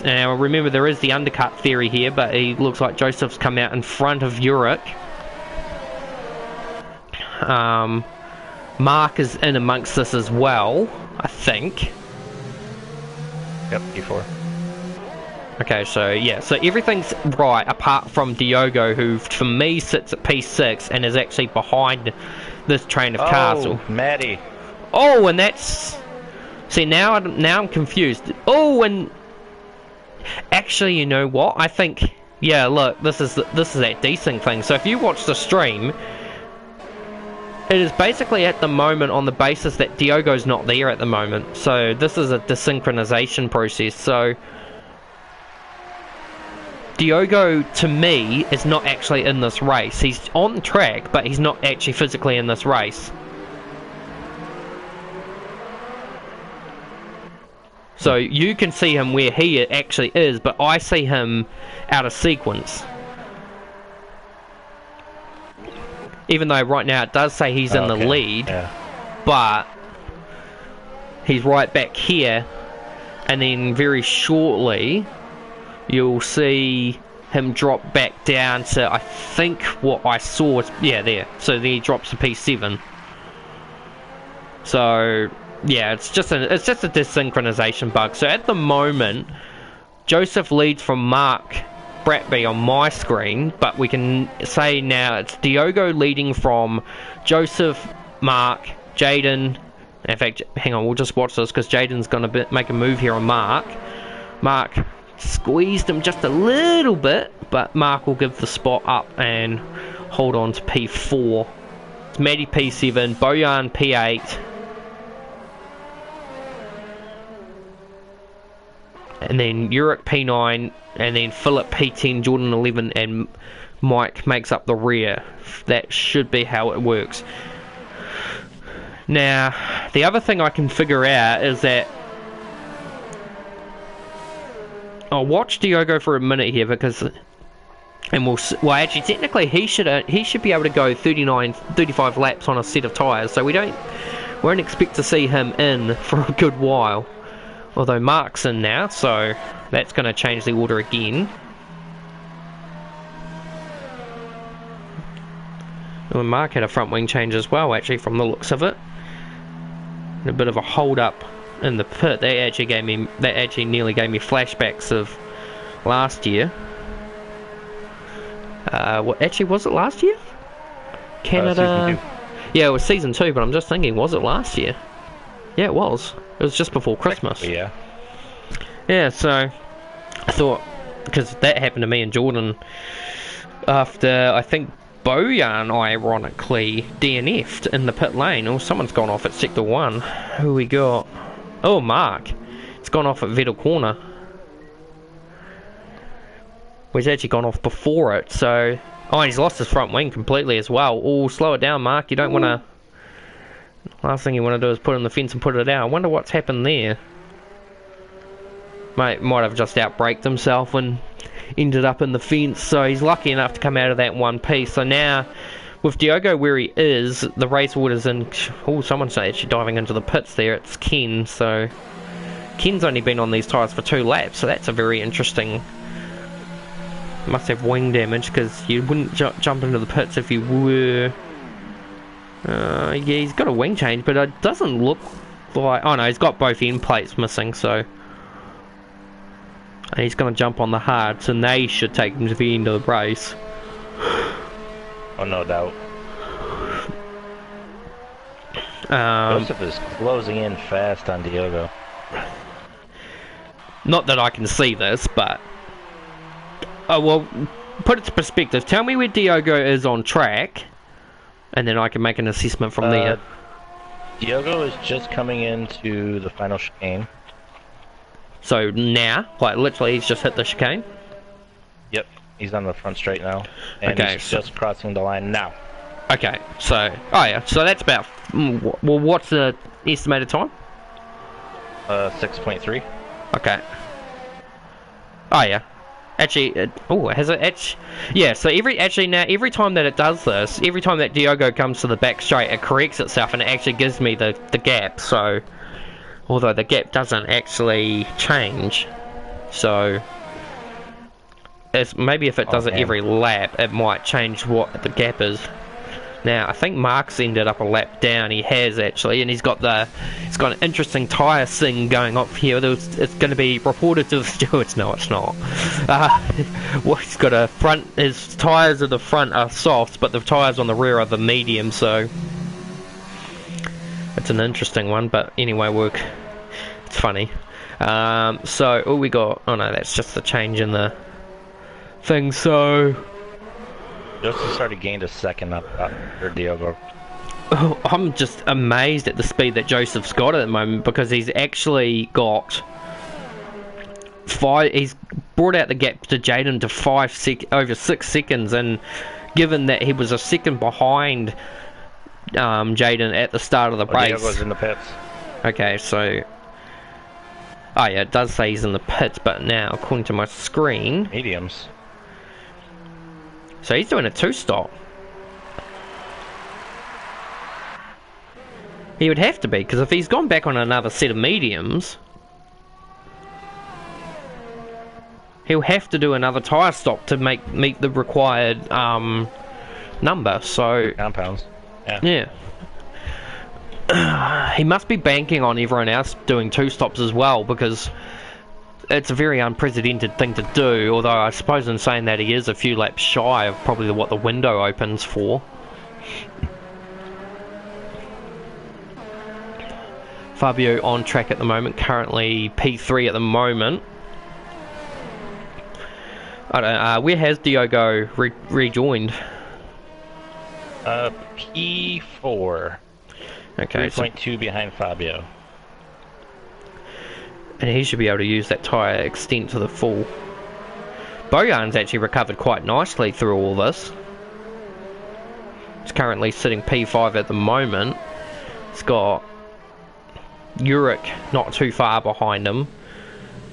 Now remember, there is the undercut theory here, but he looks like Joseph's come out in front of Uric. Mark is in amongst this as well, I think. Yep, P4. Okay, so yeah, so everything's right apart from Diogo, who for me sits at P6 and is actually behind this train of cars. Oh, Matty. Oh, and that's... See, now I'm confused. Oh, and... Actually, you know what? I think... Yeah, look, this is that desync thing. So if you watch the stream, it is basically at the moment on the basis that Diogo's not there at the moment. So this is a desynchronization process. So Diogo, to me, is not actually in this race. He's on track, but he's not actually physically in this race. So you can see him where he actually is, but I see him out of sequence. Even though right now it does say he's in the lead, but he's right back here, and then very shortly you'll see him drop back down to, I think what I saw was, yeah, there. So there he drops to P7. So yeah, it's just a desynchronization bug. So at the moment, Joseph leads from Mark Bratby on my screen, but we can say now it's Diogo leading from Joseph, Mark, Jaden. In fact, hang on, we'll just watch this because Jaden's going to make a move here on Mark. Mark squeezed him just a little bit, but Mark will give the spot up and hold on to P4. It's Maddie P7, Bojan P8. And then Uric P9, and then Philip P10, Jordan 11, and Mike makes up the rear. That should be how it works. Now, the other thing I can figure out is that I'll watch Diogo for a minute here because, and well, actually, technically, he should be able to go 35 laps on a set of tyres. So we won't expect to see him in for a good while. Although Mark's in now, so that's going to change the order again. Well, Mark had a front wing change as well, actually, from the looks of it. And a bit of a hold up in the pit. That actually nearly gave me flashbacks of last year. What actually was it last year? Canada. Season 2. Yeah, it was season 2, but I'm just thinking, was it last year? Yeah, it was. It was just before Christmas. Yeah. Yeah, so I thought, because that happened to me and Jordan after, I think, Bojan ironically DNF'd in the pit lane. Oh, someone's gone off at sector 1. Who we got? Oh, Mark. It's gone off at Vettel Corner. Well, he's actually gone off before it, so... Oh, he's lost his front wing completely as well. Oh, slow it down, Mark. You don't want to... Last thing you want to do is put it on the fence and put it out. I wonder what's happened there. Might have just outbraked himself and ended up in the fence, so he's lucky enough to come out of that one piece. So now, with Diogo where he is, the race order's in... Oh, someone's actually diving into the pits there. It's Ken, so... Ken's only been on these tyres for 2 laps, so that's a very interesting... Must have wing damage, because you wouldn't jump into the pits if you were... yeah, he's got a wing change, but it doesn't look like... Oh no, he's got both end plates missing, so... And he's going to jump on the hards, and they should take him to the end of the race. Oh, no doubt. Joseph is closing in fast on Diogo. Not that I can see this, but... Oh, well, put it to perspective. Tell me where Diogo is on track, and then I can make an assessment from there. Diogo is just coming into the final chicane. So now, like literally, he's just hit the chicane? Yep, he's on the front straight now. And okay, he's just crossing the line now. Okay, so... Oh yeah, so that's about... Well, what's the estimated time? 6.3. Okay. Oh yeah. Actually, oh, has it actually... Yeah, so every time that it does this, every time that Diogo comes to the back straight, it corrects itself and it actually gives me the gap, so... Although the gap doesn't actually change, so... Maybe if it does it every lap, it might change what the gap is. Now, I think Mark's ended up a lap down. He has actually, and he's got an interesting tyre thing going up here. It's going to be reported to the stewards. No, it's not. Well, he's got a front. His tyres at the front are soft, but the tyres on the rear are the medium. So it's an interesting one. But anyway, it's funny. So all we got. Oh no, that's just the change in the thing. So. Joseph started gained a second up for Diogo. Oh, I'm just amazed at the speed that Joseph's got at the moment, because he's actually got he's brought out the gap to Jaden to over 6 seconds, and given that he was a second behind Jaden at the start of the race. Diogo's in the pits. Okay, so oh yeah, it does say he's in the pits, but now according to my screen, mediums. So he's doing a 2-stop. He would have to be, because if he's gone back on another set of mediums, he'll have to do another tyre stop to meet the required number. So compounds. Yeah. He must be banking on everyone else doing 2 stops as well, because it's a very unprecedented thing to do, although I suppose in saying that he is a few laps shy of probably what the window opens for. Fabio on track at the moment, currently P3 at the moment. I don't know, where has Diogo rejoined? P4. Okay, 3.2 behind Fabio. And he should be able to use that tyre extent to the full. Bojan's actually recovered quite nicely through all this. He's currently sitting P5 at the moment. He's got Uric not too far behind him.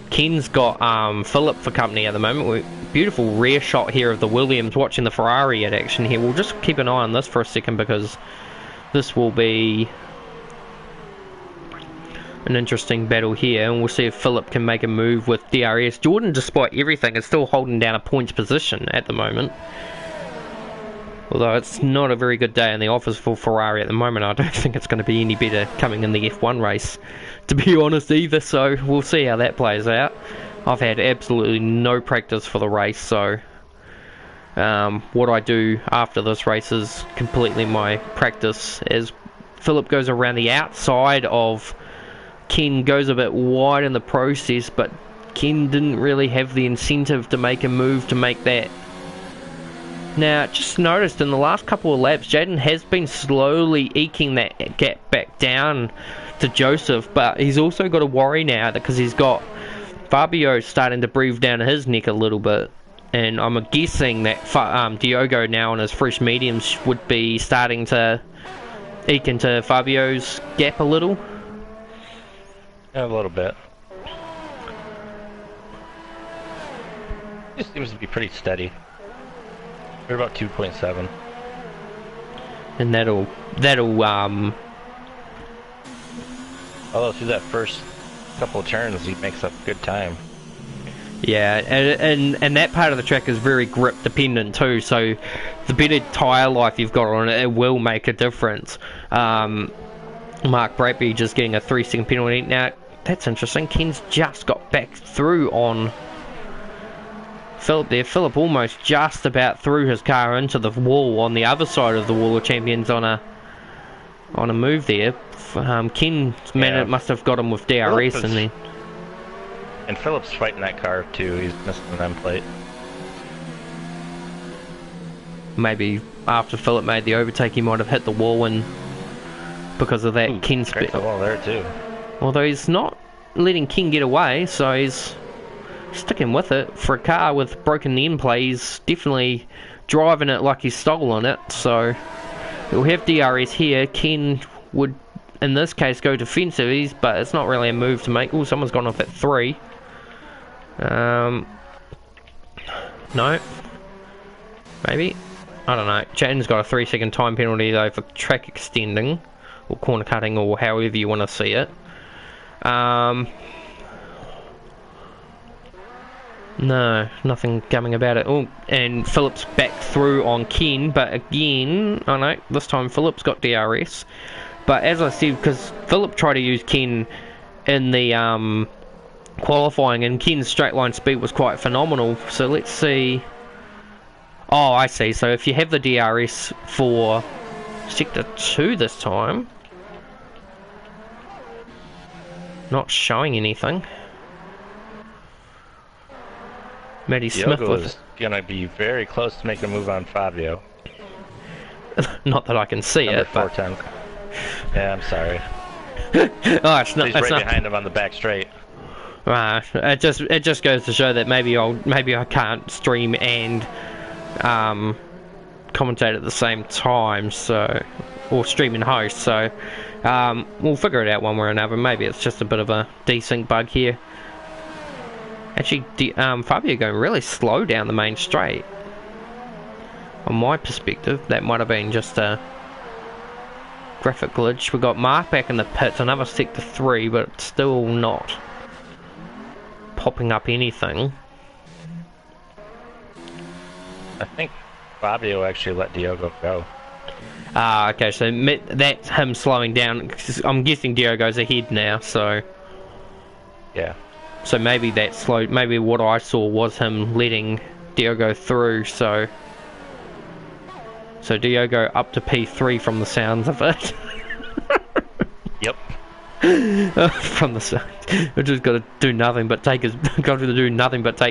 Ken's got Philip for company at the moment. Beautiful rear shot here of the Williams watching the Ferrari in action here. We'll just keep an eye on this for a second because this will be an interesting battle here, and we'll see if Philip can make a move with DRS. Jordan, despite everything, is still holding down a points position at the moment. Although it's not a very good day in the office for Ferrari at the moment. I don't think it's going to be any better coming in the F1 race, to be honest, either. So we'll see how that plays out. I've had absolutely no practice for the race, so what I do after this race is completely my practice. As Philip goes around the outside of Ken, goes a bit wide in the process, but Ken didn't really have the incentive to make a move to make that. Now, just noticed in the last couple of laps, Jaden has been slowly eking that gap back down to Joseph, but he's also got to worry now because he's got Fabio starting to breathe down his neck a little bit, and I'm guessing that Diogo now on his fresh mediums would be starting to eke into Fabio's gap a little. Yeah, a little bit. It seems to be pretty steady. We're about 2.7. And that'll although through that first couple of turns he makes up good time. Yeah, and that part of the track is very grip dependent too, so the better tyre life you've got on it, it will make a difference. Mark Bradby just getting a 3-second penalty. Now, that's interesting. Ken's just got back through on Philip there. Philip almost just about threw his car into the wall on the other side of the Wall of Champions on a move there. Ken must have got him with DRS and then. And Philip's fighting that car too. He's missing an end plate. Maybe after Philip made the overtake, he might have hit the wall, and because of that, Ken's the wall there too. Although he's not letting Ken get away, so he's sticking with it. For a car with broken end plate, he's definitely driving it like he's stolen it. So we'll have DRS here. Ken would, in this case, go defensive, but it's not really a move to make. Oh, someone's gone off at 3. No. Maybe. I don't know. Jaden's got a 3-second time penalty though for track extending, or corner cutting, or however you want to see it. No, nothing coming about it. Oh, and Philip's back through on Ken, but again, I know, this time Philip's got DRS. But as I said, because Philip tried to use Ken in the qualifying, and Ken's straight line speed was quite phenomenal. So let's see. Oh, I see. So if you have the DRS for Sector 2 this time, not showing anything. Matty Smith is gonna be very close to making a move on Fabio. Not that I can see Number it, but 410. Yeah, I'm sorry. Oh, it's not. He's it's right not. behind him on the back straight. It just goes to show that maybe I can't stream and commentate at the same time, so, or stream and host. So we'll figure it out one way or another. Maybe it's just a bit of a desync bug here. Actually, Fabio going really slow down the main straight. On my perspective, that might have been just a graphic glitch. We've got Mark back in the pits, another Sector 3, but still not popping up anything. I think Fabio actually let Diogo go. Okay, so that's him slowing down. I'm guessing Diogo's ahead now, so... Yeah. So maybe that slowed. Maybe what I saw was him letting Diogo through. So Diogo up to P3 from the sounds of it. Yep. From the side, we just got to do nothing but take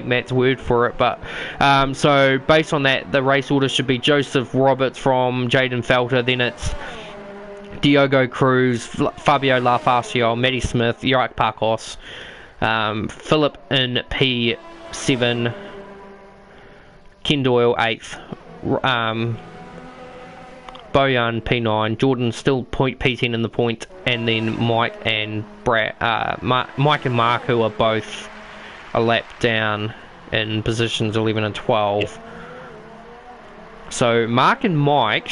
Matt's word for it. But so based on that, the race order should be Joseph Roberts from Jaden Felter. Then it's Diogo Cruz, Fabio Lafacio, Matty Smith, Yorick Parkos, Philip in P7, Ken Doyle 8th, Bojan P9, Jordan still P10 in the point, and then Mike and Mike and Mark, who are both a lap down in positions 11 and 12. Yeah. So Mark, Mike,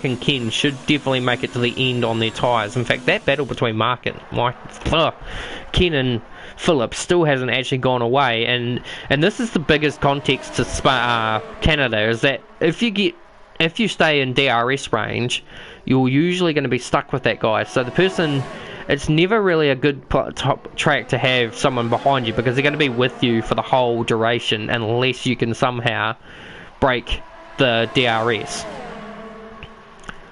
and Ken should definitely make it to the end on their tyres. In fact, that battle between Ken and Phillip still hasn't actually gone away, and this is the biggest context to Canada, is that if you stay in DRS range, you're usually going to be stuck with that guy. So it's never really a good top track to have someone behind you, because they're going to be with you for the whole duration unless you can somehow break the DRS.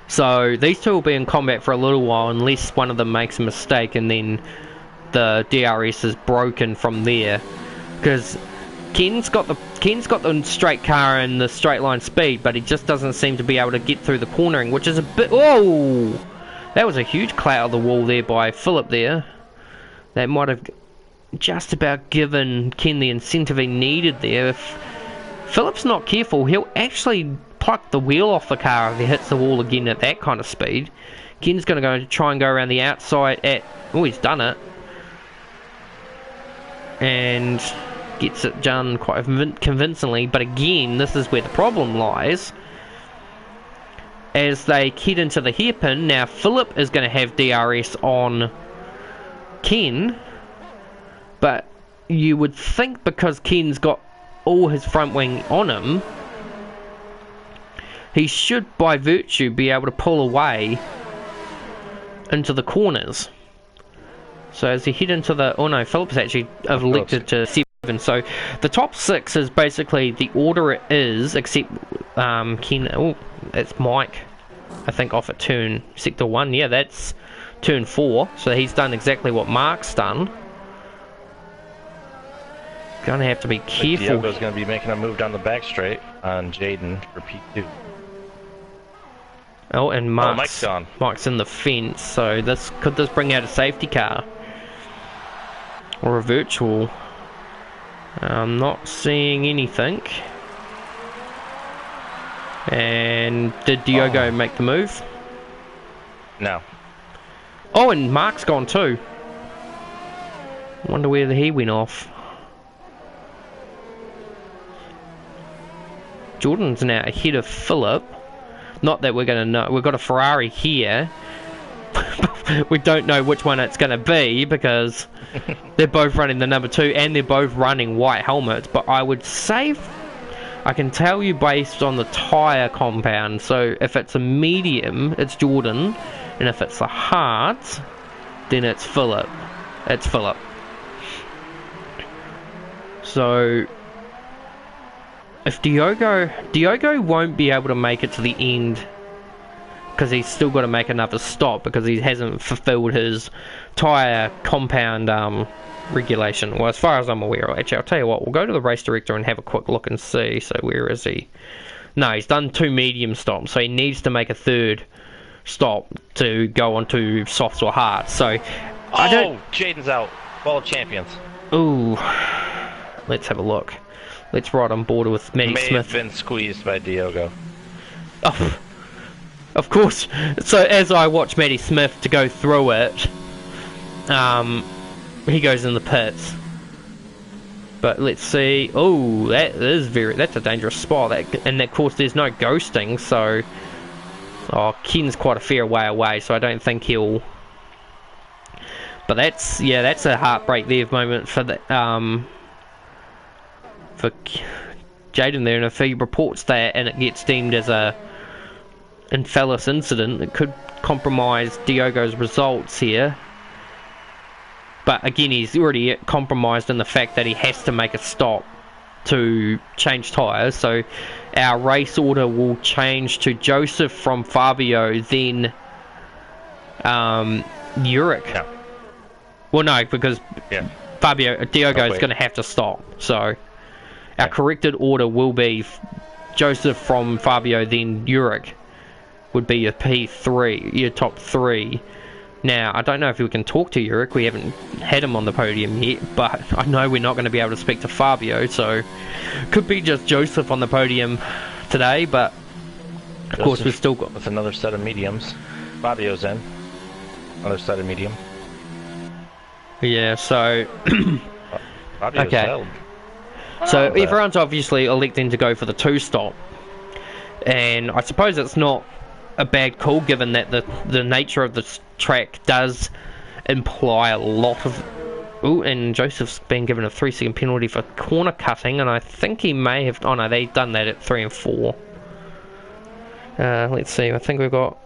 So these two will be in combat for a little while unless one of them makes a mistake, and then the DRS is broken from there, because Ken's got the straight car and the straight line speed, but he just doesn't seem to be able to get through the cornering, which is a bit... Oh! That was a huge clout of the wall there by Phillip there. That might have just about given Ken the incentive he needed there. If Phillip's not careful, he'll actually pluck the wheel off the car if he hits the wall again at that kind of speed. Ken's going to try and go around the outside at... Oh, he's done it. And gets it done quite convincingly, but again, this is where the problem lies. As they head into the hairpin, now Phillip is going to have DRS on Ken, but you would think because Ken's got all his front wing on him, he should by virtue be able to pull away into the corners. So as he head into the... Oh no, Phillip's actually elected to 7. So the top 6 is basically the order it is, except Ken... Oh, it's Mike, I think, off at sector 1. Yeah, that's turn 4. So he's done exactly what Mark's done. Gonna have to be careful. Diogo's gonna be making a move down the back straight on Jaden for P2. Oh, and Mike's gone. Mike's in the fence, so could this bring out a safety car? Or a virtual? I'm not seeing anything. And did Diogo make the move? No. Oh, and Mark's gone too. Wonder where he went off. Jordan's now ahead of Phillip. Not that we're going to know. We've got a Ferrari here. We don't know which one it's going to be, because they're both running the number 2 and they're both running white helmets. But I would say, I can tell you based on the tyre compound. So if it's a medium, it's Jordan, and if it's a hard, then it's Phillip. It's Phillip. So if Diogo won't be able to make it to the end, because he's still got to make another stop because he hasn't fulfilled his tyre compound regulation. Well, as far as I'm aware of. Actually, I'll tell you what, we'll go to the race director and have a quick look and see. So where is he? No, he's done 2 medium stops, so he needs to make a 3rd stop to go on to softs or hards. So Jaden's out. World champions. Ooh, let's have a look. Let's ride on board with Matty Smith. May have been squeezed by Diogo. Oh, of course. So as I watch Matty Smith to go through it, he goes in the pits. But let's see. Oh, that's a dangerous spot. And of course there's no ghosting, so Ken's quite a fair way away, so I don't think he'll. But that's a heartbreak there moment for the for Jaden there, and if he reports that and it gets deemed as a infelice incident, it could compromise Diogo's results here. But again, he's already compromised in the fact that he has to make a stop to change tyres. So our race order will change to Joseph from Fabio, then Uric. Yeah. Well, no, because Diogo is wait. going to have to stop. So our corrected order will be Joseph from Fabio, then Uric would be your P3, your top 3. Now, I don't know if we can talk to Uric. We haven't had him on the podium yet, but I know we're not going to be able to speak to Fabio, so could be just Joseph on the podium today, but of course we've still got... With another set of mediums. Fabio's in. Another set of medium. Yeah, so... Fabio's okay. held. So everyone's obviously electing to go for the 2-stop, and I suppose it's not a bad call given that the nature of the track does imply a lot of... Ooh, and Joseph's been given a 3-second penalty for corner cutting, and I think he may have... Oh no, they've done that at 3 and 4. Let's see, I think we've got...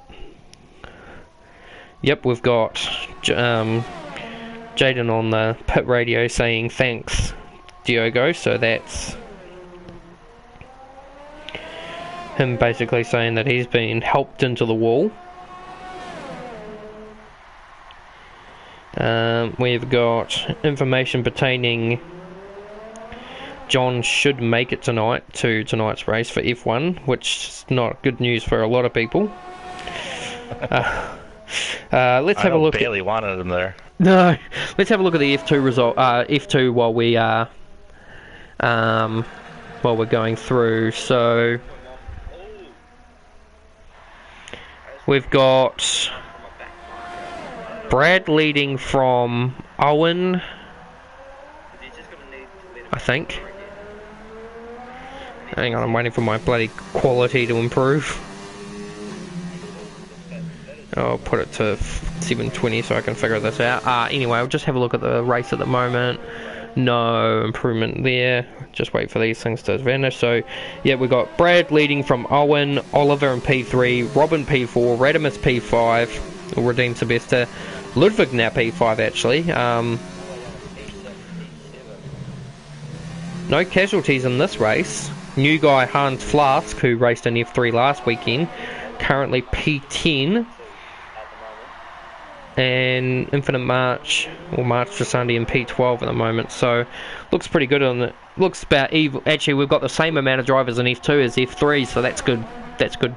Yep, we've got Jaden on the pit radio saying thanks, Diogo, so that's him basically saying that he's been helped into the wall. We've got information pertaining John should make it tonight to tonight's race for F1, which is not good news for a lot of people. Let's have a look. Bailey wanted him there. No, let's have a look at the F2 result. F2 while we are while we're going through. So we've got Brad leading from Owen, I think. Hang on, I'm waiting for my bloody quality to improve. I'll put it to 720 so I can figure this out. Anyway, I'll just have a look at the race at the moment. No improvement there. Just wait for these things to vanish. So, yeah, we've got Brad leading from Owen, Oliver in P3, Robin P4, Radimus P5, or Redeem Sebesta, Ludwig now P5 actually. No casualties in this race. New guy Hans Flask, who raced in F3 last weekend, currently P10. And Infinite March, or March to Sunday in P12 at the moment, so looks pretty good on it. Looks about even. Actually, we've got the same amount of drivers in F2 as F3, so that's good. That's good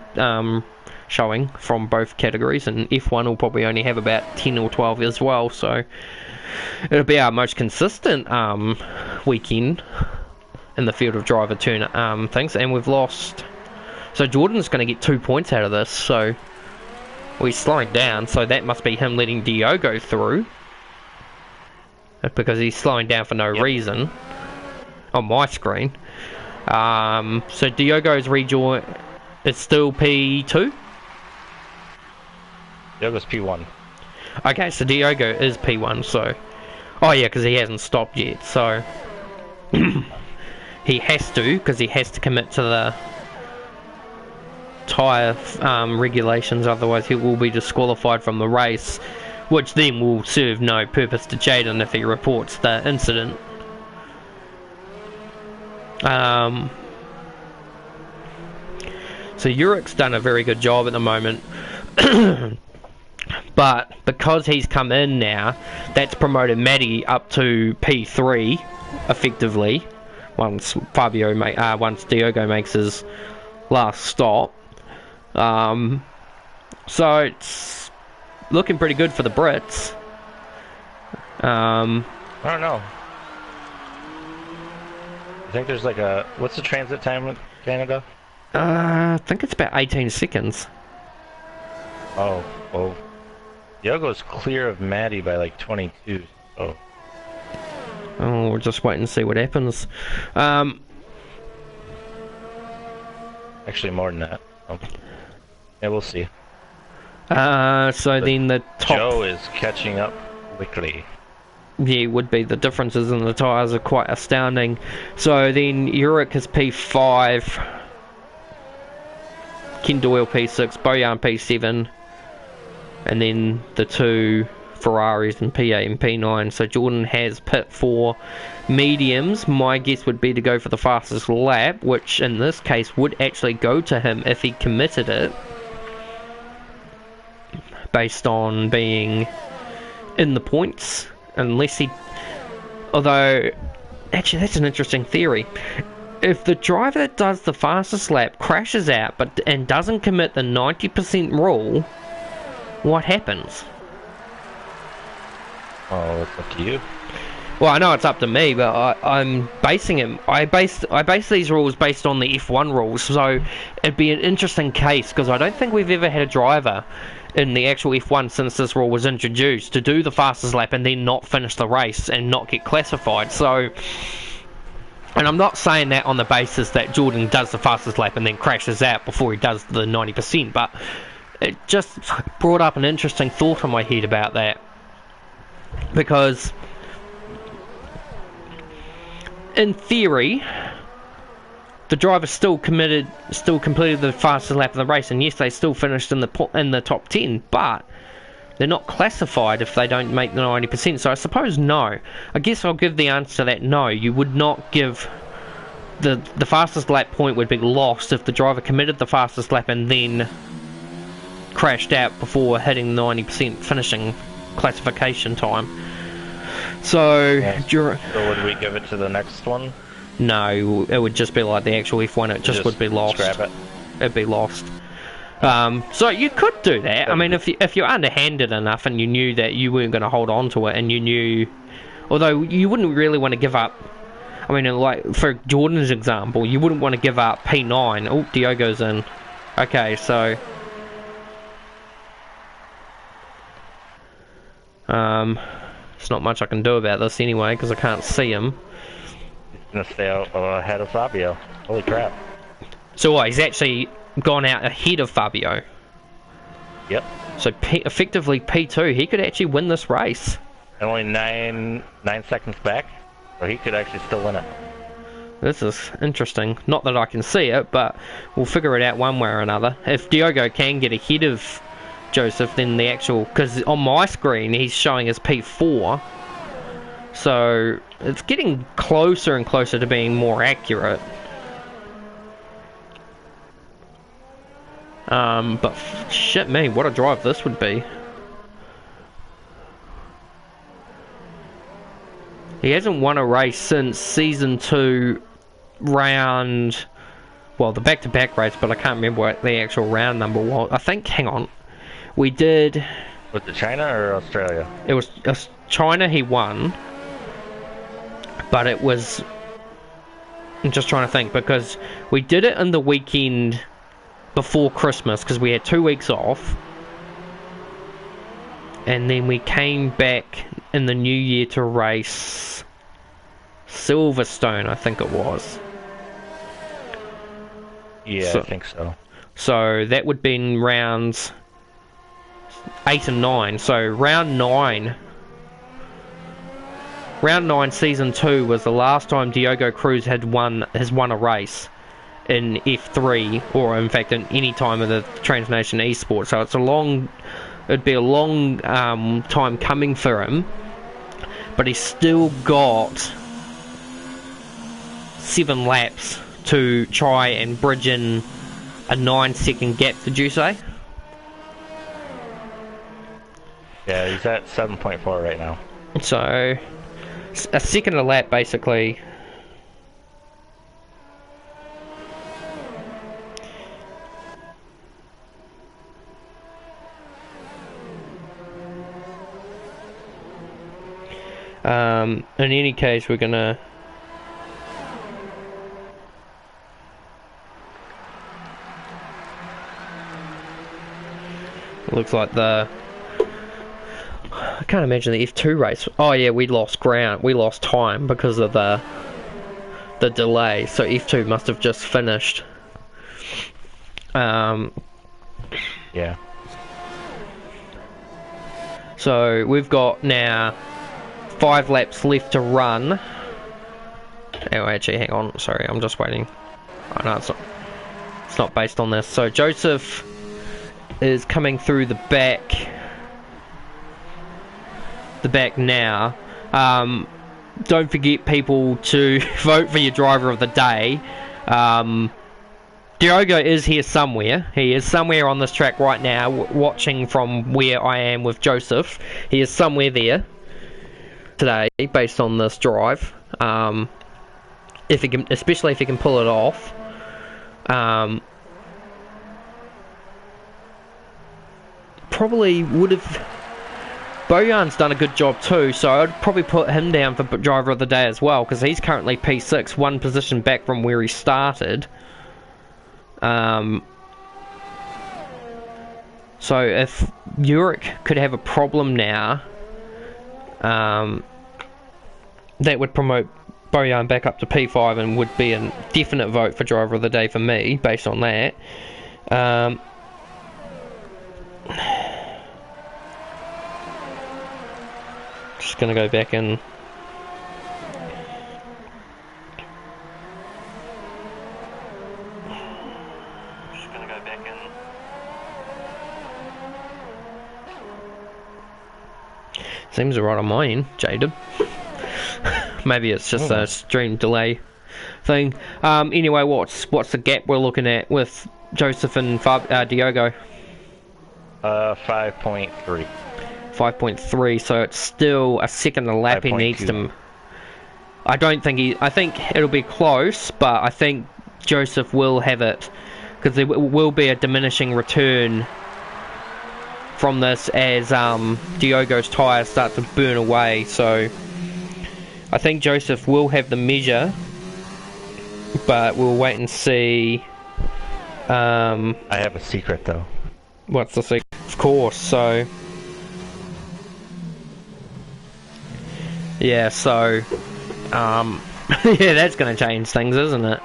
showing from both categories, and F1 will probably only have about 10 or 12 as well, so it'll be our most consistent weekend in the field of driver turn things. And we've lost, so Jordan's going to get 2 points out of this, so. Well, he's slowing down, so that must be him letting Diogo through. Because he's slowing down for no reason. On my screen. So Diogo's rejoin... It's still P2? Diogo's P1. Okay, so Diogo is P1, so... Oh yeah, because he hasn't stopped yet, so... he has to, because he has to commit to the... tyre regulations, otherwise he will be disqualified from the race, which then will serve no purpose to Jaden if he reports the incident. So Uric's done a very good job at the moment, but because he's come in now, that's promoted Maddie up to P3 effectively once once Diogo makes his last stop. So it's looking pretty good for the Brits. I don't know. I think there's like a... What's the transit time in Canada? I think it's about 18 seconds. Oh, well. Diogo's clear of Maddie by like 22, so... Oh, we'll just wait and see what happens. Actually, more than that. Yeah, we'll see. So then the top... Joe is catching up quickly. Yeah, it would be. The differences in the tyres are quite astounding. So then Uric is P5, Ken Doyle P6, Bojan P7, and then the two Ferraris and P8 and P9. So Jordan has pit for mediums. My guess would be to go for the fastest lap, which in this case would actually go to him if he committed it, based on being in the points, unless he... Although, actually that's an interesting theory. If the driver that does the fastest lap crashes out and doesn't commit the 90% rule, what happens? Oh, it's up to you. Well, I know it's up to me, but I'm basing it. I base these rules based on the F1 rules, so it'd be an interesting case, because I don't think we've ever had a driver in the actual F1 since this rule was introduced to do the fastest lap and then not finish the race and not get classified. So, and I'm not saying that on the basis that Jordan does the fastest lap and then crashes out before he does the 90%, but it just brought up an interesting thought in my head about that, because in theory, the driver still completed the fastest lap of the race, and yes, they still finished in the top 10, but they're not classified if they don't make the 90%. So I suppose no. I guess I'll give the answer to that no. You would not give the fastest lap point would be lost if the driver committed the fastest lap and then crashed out before hitting the 90% finishing classification time. So, yes. So would we give it to the next one? No, it would just be like the actual F1. It just would be lost. Scrap it. It'd be lost. So you could do that. I mean, if you're underhanded enough and you knew that you weren't going to hold on to it, and you knew, although you wouldn't really want to give up. I mean, like for Jordan's example, you wouldn't want to give up P9. Oh, Diogo's in. Okay, so there's not much I can do about this anyway because I can't see him. He's gonna stay out ahead of Fabio. Holy crap! So what? He's actually gone out ahead of Fabio. Yep. So effectively P2, he could actually win this race. And only 9 seconds back, so he could actually still win it. This is interesting. Not that I can see it, but we'll figure it out one way or another. If Diogo can get ahead of Joseph, then the actual... Because on my screen, he's showing as P4. So it's getting closer and closer to being more accurate. But shit me, what a drive this would be. He hasn't won a race since Season 2 round... Well, the back-to-back race, but I can't remember what the actual round number was. I think, hang on. We did... Was it China or Australia? It was China he won. But it was... I'm just trying to think, because we did it in the weekend before Christmas, because we had 2 weeks off. And then we came back in the new year to race Silverstone, I think it was. Yeah, so, I think so. So that would be in rounds 8 and 9. So round 9, season 2 was the last time Diogo Cruz has won a race in F3, or in fact in any time of the Transnation eSports. So it'd be a long time coming for him, but he's still got 7 laps to try and bridge in a 9-second gap, did you say? Yeah, he's at 7.4 right now. So a second a lap basically. In any case, we're gonna looks like I can't imagine the F2 race. Oh yeah, we lost ground. We lost time because of the delay. So F2 must have just finished. Yeah. So we've got now 5 laps left to run. Oh, actually, hang on. Sorry, I'm just waiting. Oh no, it's not based on this. So Joseph is coming through the back. the back now. Don't forget, people, to vote for your driver of the day. Diogo is here somewhere. He is somewhere on this track right now, watching from where I am with Joseph. He is somewhere there today, based on this drive. If he can, especially if he can pull it off. Probably would have. Bojan's done a good job too, so I'd probably put him down for driver of the day as well, because he's currently P6, one position back from where he started. So if Uric could have a problem now, that would promote Bojan back up to P5 and would be a definite vote for driver of the day for me, based on that. Just going to go back and seems alright on my end, jaded. Maybe it's just a stream delay thing. Anyway, what's the gap we're looking at with Joseph and Diogo? 5.3. 5.3, so it's still a second a lap. He needs to. I think it'll be close, but I think Joseph will have it, because there will be a diminishing return from this as Diogo's tyres start to burn away. So I think Joseph will have the measure, but we'll wait and see. I have a secret though. What's the secret? Of course. So yeah, so yeah, that's going to change things, isn't it?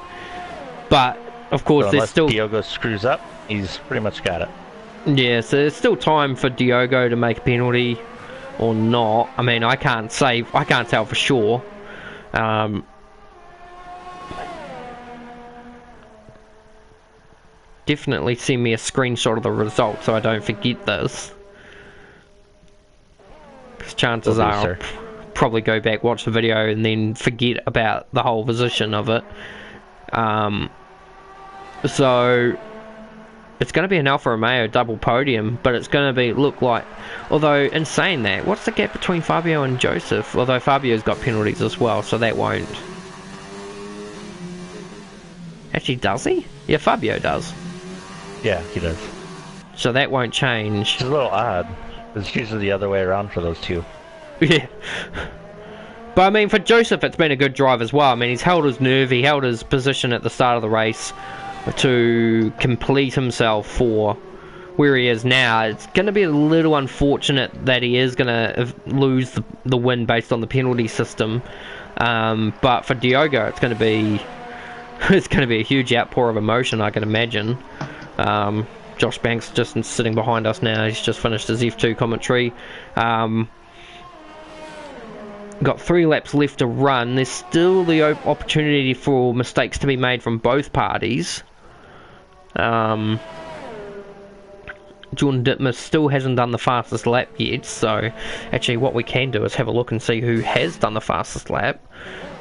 But of course, so there's still Diogo screws up, he's pretty much got it. Yeah, so there's still time for Diogo to make a penalty or not. I mean, I can't tell for sure. Definitely send me a screenshot of the result so I don't forget this. Because chances are I'll probably go back, watch the video, and then forget about the whole position of it. So it's going to be an Alfa Romeo double podium, but it's going to look like, although in saying that, what's the gap between Fabio and Joseph? Although Fabio's got penalties as well, so that won't. Actually, does he? Yeah, Fabio does. Yeah, he does. So that won't change. It's a little odd. It's usually the other way around for those two. Yeah. But I mean, for Joseph, it's been a good drive as well. I mean, he's held his nerve, he held his position at the start of the race to complete himself for where he is now. It's going to be a little unfortunate that he is going to lose the win based on the penalty system. But for Diogo, it's going to be a huge outpour of emotion, I can imagine. Josh Banks just sitting behind us now. He's just finished his F2 commentary. Got 3 laps left to run. There's still the opportunity for mistakes to be made from both parties. Jordan Dittmer still hasn't done the fastest lap yet, so actually what we can do is have a look and see who has done the fastest lap.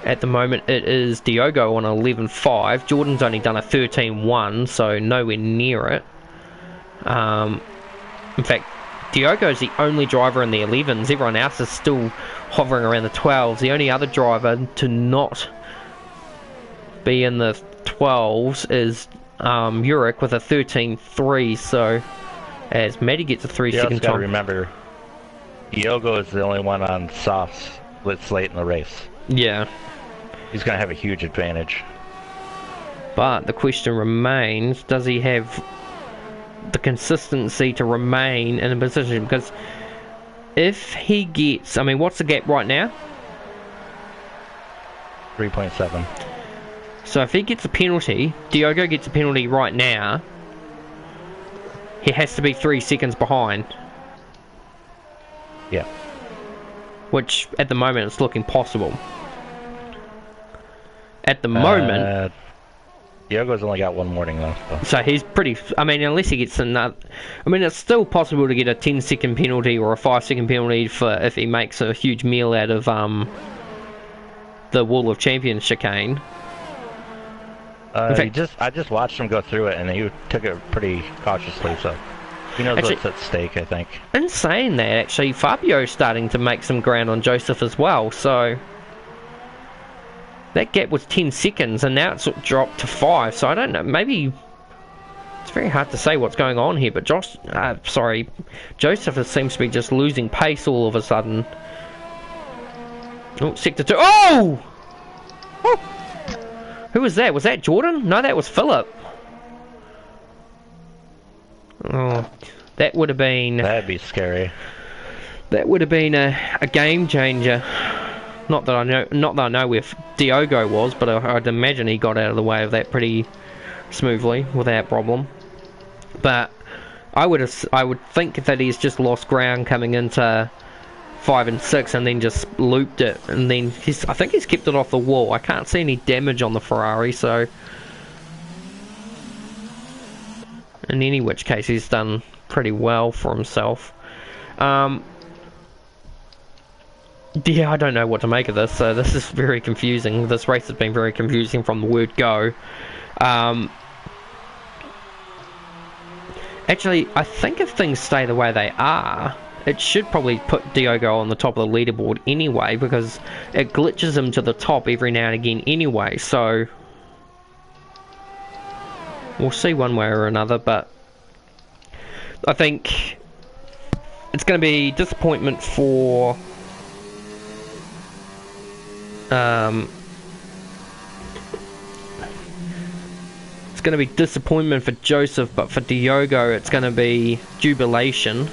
At the moment it is Diogo on 11.5. Jordan's only done a 13.1, so nowhere near it. In fact, Diogo's the only driver in the 11s. Everyone else is still hovering around the 12s. The only other driver to not be in the 12s is Uric with a 13.3. So as Maddie gets a 3-second time. Remember, Diogo is the only one on softs that's late in the race. Yeah. He's going to have a huge advantage. But the question remains, does he have the consistency to remain in a position? Because if he gets, I mean, what's the gap right now? 3.7. So if he gets a penalty, Diogo gets a penalty right now, he has to be 3 seconds behind. Yeah. Which at the moment it's looking possible. At the moment, Diogo's only got one warning though. So he's pretty. I mean, unless he gets another. I mean, it's still possible to get a 10-second penalty or a 5-second penalty for if he makes a huge meal out of the Wall of Champions chicane. In fact, I just watched him go through it, and he took it pretty cautiously. So he knows what's at stake, I think. In saying that, actually, Fabio's starting to make some ground on Joseph as well. So that gap was 10 seconds, and now it's dropped to 5. So I don't know. Maybe it's very hard to say what's going on here. But Joseph seems to be just losing pace all of a sudden. Oh, sector 2. Oh! Who was that? Was that Jordan? No, that was Philip. Oh, that would have been... That'd be scary. That would have been a game changer. Not that I know where Diogo was, but I'd imagine he got out of the way of that pretty smoothly without problem. But I would think that he's just lost ground coming into 5 and 6 and then just looped it, and then I think he's kept it off the wall. I can't see any damage on the Ferrari, so in any which case he's done pretty well for himself. Yeah, I don't know what to make of this, so this is very confusing. This race has been very confusing from the word go. Actually, I think if things stay the way they are, it should probably put Diogo on the top of the leaderboard anyway, because it glitches him to the top every now and again anyway, so we'll see one way or another. But I think it's going to be disappointment for it's going to be disappointment for Joseph, but for Diogo it's going to be jubilation.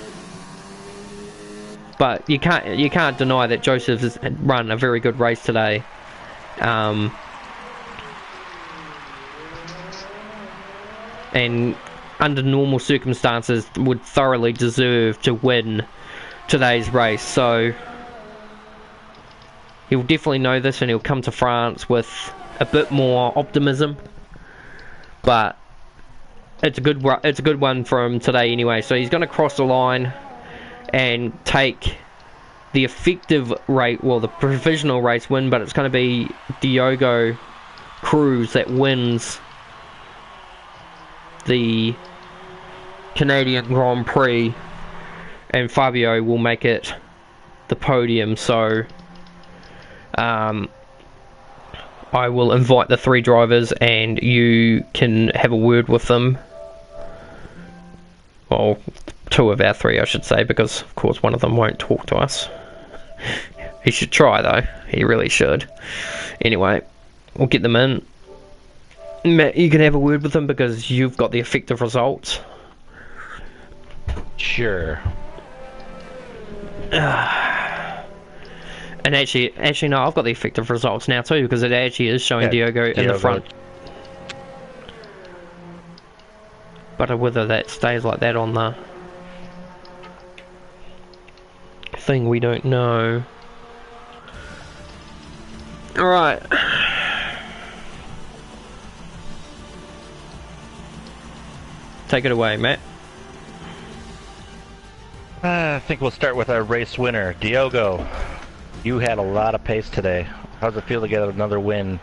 But you can't deny that Joseph has run a very good race today. And under normal circumstances would thoroughly deserve to win today's race. So he'll definitely know this, and he'll come to France with a bit more optimism. But it's a good one for him today anyway. So he's going to cross the line and take the effective rate, well, the provisional race win, but it's going to be Diogo Cruz that wins the Canadian Grand Prix, and Fabio will make it the podium. So I will invite the 3 drivers, and you can have a word with them. Well, 2 of our 3, I should say, because of course one of them won't talk to us. He should try though, he really should. Anyway, we'll get them in. Matt, you can have a word with them because you've got the effective results. Sure. And actually no, I've got the effective results now too, because it actually is showing Diogo in the front. But whether that stays like that on the thing, we don't know. Alright. Take it away, Matt. I think we'll start with our race winner, Diogo. You had a lot of pace today. How's it feel to get another win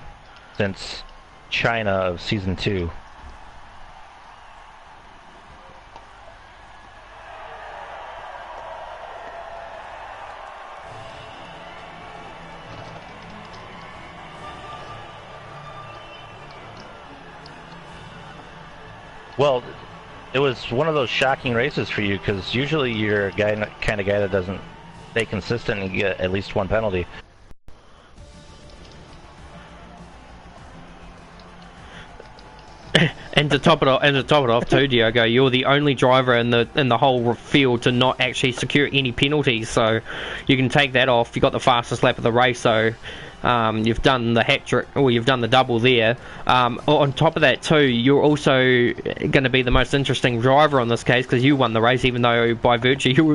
since China of Season 2? Well, it was one of those shocking races for you, because usually you're a kind of guy that doesn't stay consistent and get at least one penalty. And to top it off too, Diogo, you're the only driver in the whole field to not actually secure any penalties, so you can take that off. You got the fastest lap of the race, so you've done the hat trick, or you've done the double there. On top of that too, you're also going to be the most interesting driver on this case, because you won the race, even though by virtue you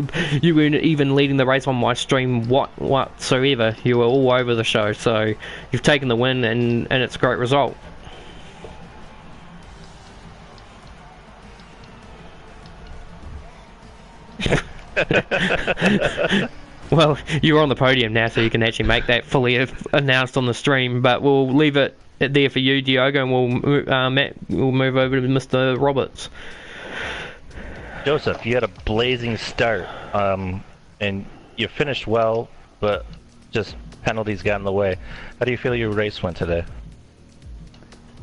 weren't even leading the race on my stream whatsoever. You were all over the show, so you've taken the win, and it's a great result. Well, you're on the podium now, so you can actually make that fully announced on the stream. But we'll leave it there for you, Diogo, and Matt, we'll move over to Mr. Roberts. Joseph, you had a blazing start, and you finished well, but just penalties got in the way. How do you feel your race went today?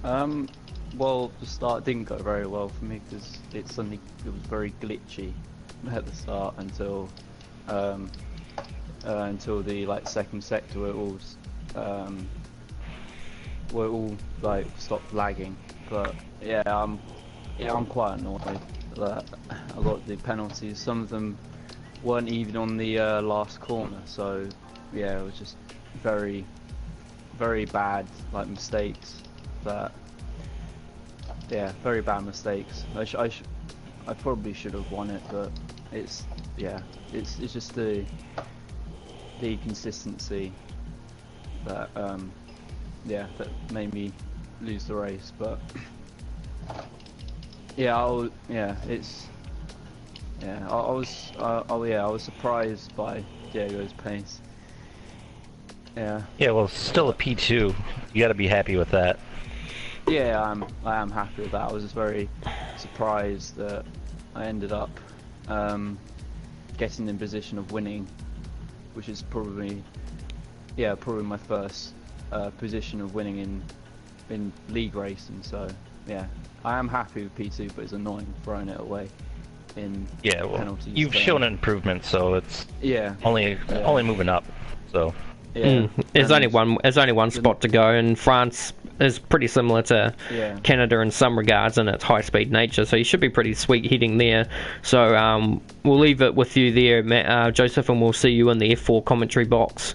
Well, the start didn't go very well for me because it was very glitchy at the start until the second sector where it all stopped lagging. But yeah, I'm quite annoyed that a lot of the penalties, some of them weren't even on the last corner. So yeah, it was just very, very bad mistakes that. Yeah, very bad mistakes. I probably should have won it, but it's just the consistency that that made me lose the race. But I was surprised by Diego's pace. Yeah. Yeah, well, still a P2. You got to be happy with that. Yeah, I am happy with that. I was just very surprised that I ended up getting in position of winning, which is probably my first position of winning in league racing. So yeah, I am happy with P2, but it's annoying throwing it away in penalties. You've shown an improvement, so it's only moving up. So yeah, there's only one spot to go, and France is pretty similar to Canada in some regards in its high-speed nature, so you should be pretty sweet heading there. So we'll leave it with you there, Matt, Joseph, and we'll see you in the F4 commentary box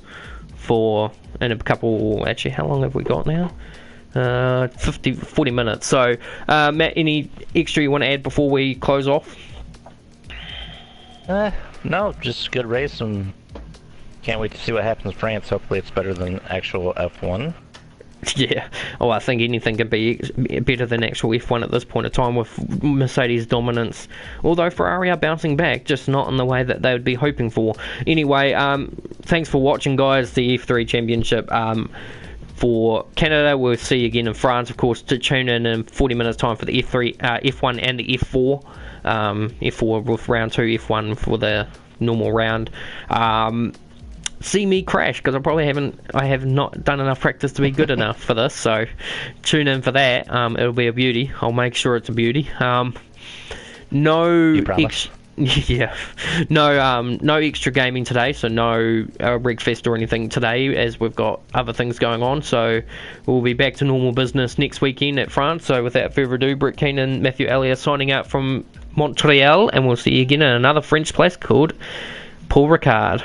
in a couple. Actually, how long have we got now? 40 minutes. So Matt, any extra you want to add before we close off? No, just a good race, and can't wait to see what happens in France. Hopefully it's better than actual F1. Yeah, I think anything can be better than actual F1 at this point in time with Mercedes' dominance. Although Ferrari are bouncing back, just not in the way that they would be hoping for. Anyway, thanks for watching, guys. The F3 Championship for Canada. We'll see you again in France, of course. To tune in 40 minutes time for the F1 and the F4. F4 with round 2, F1 for the normal round. See me crash, because I have not done enough practice to be good enough for this, so tune in for that. It'll be a beauty. I'll make sure it's a beauty. You promise? No extra gaming today, so no Wreckfest or anything today, as we've got other things going on. So we'll be back to normal business next weekend at France. So without further ado, Brett Keane and Matthew Elliott signing out from Montreal, and we'll see you again in another French place called Paul Ricard.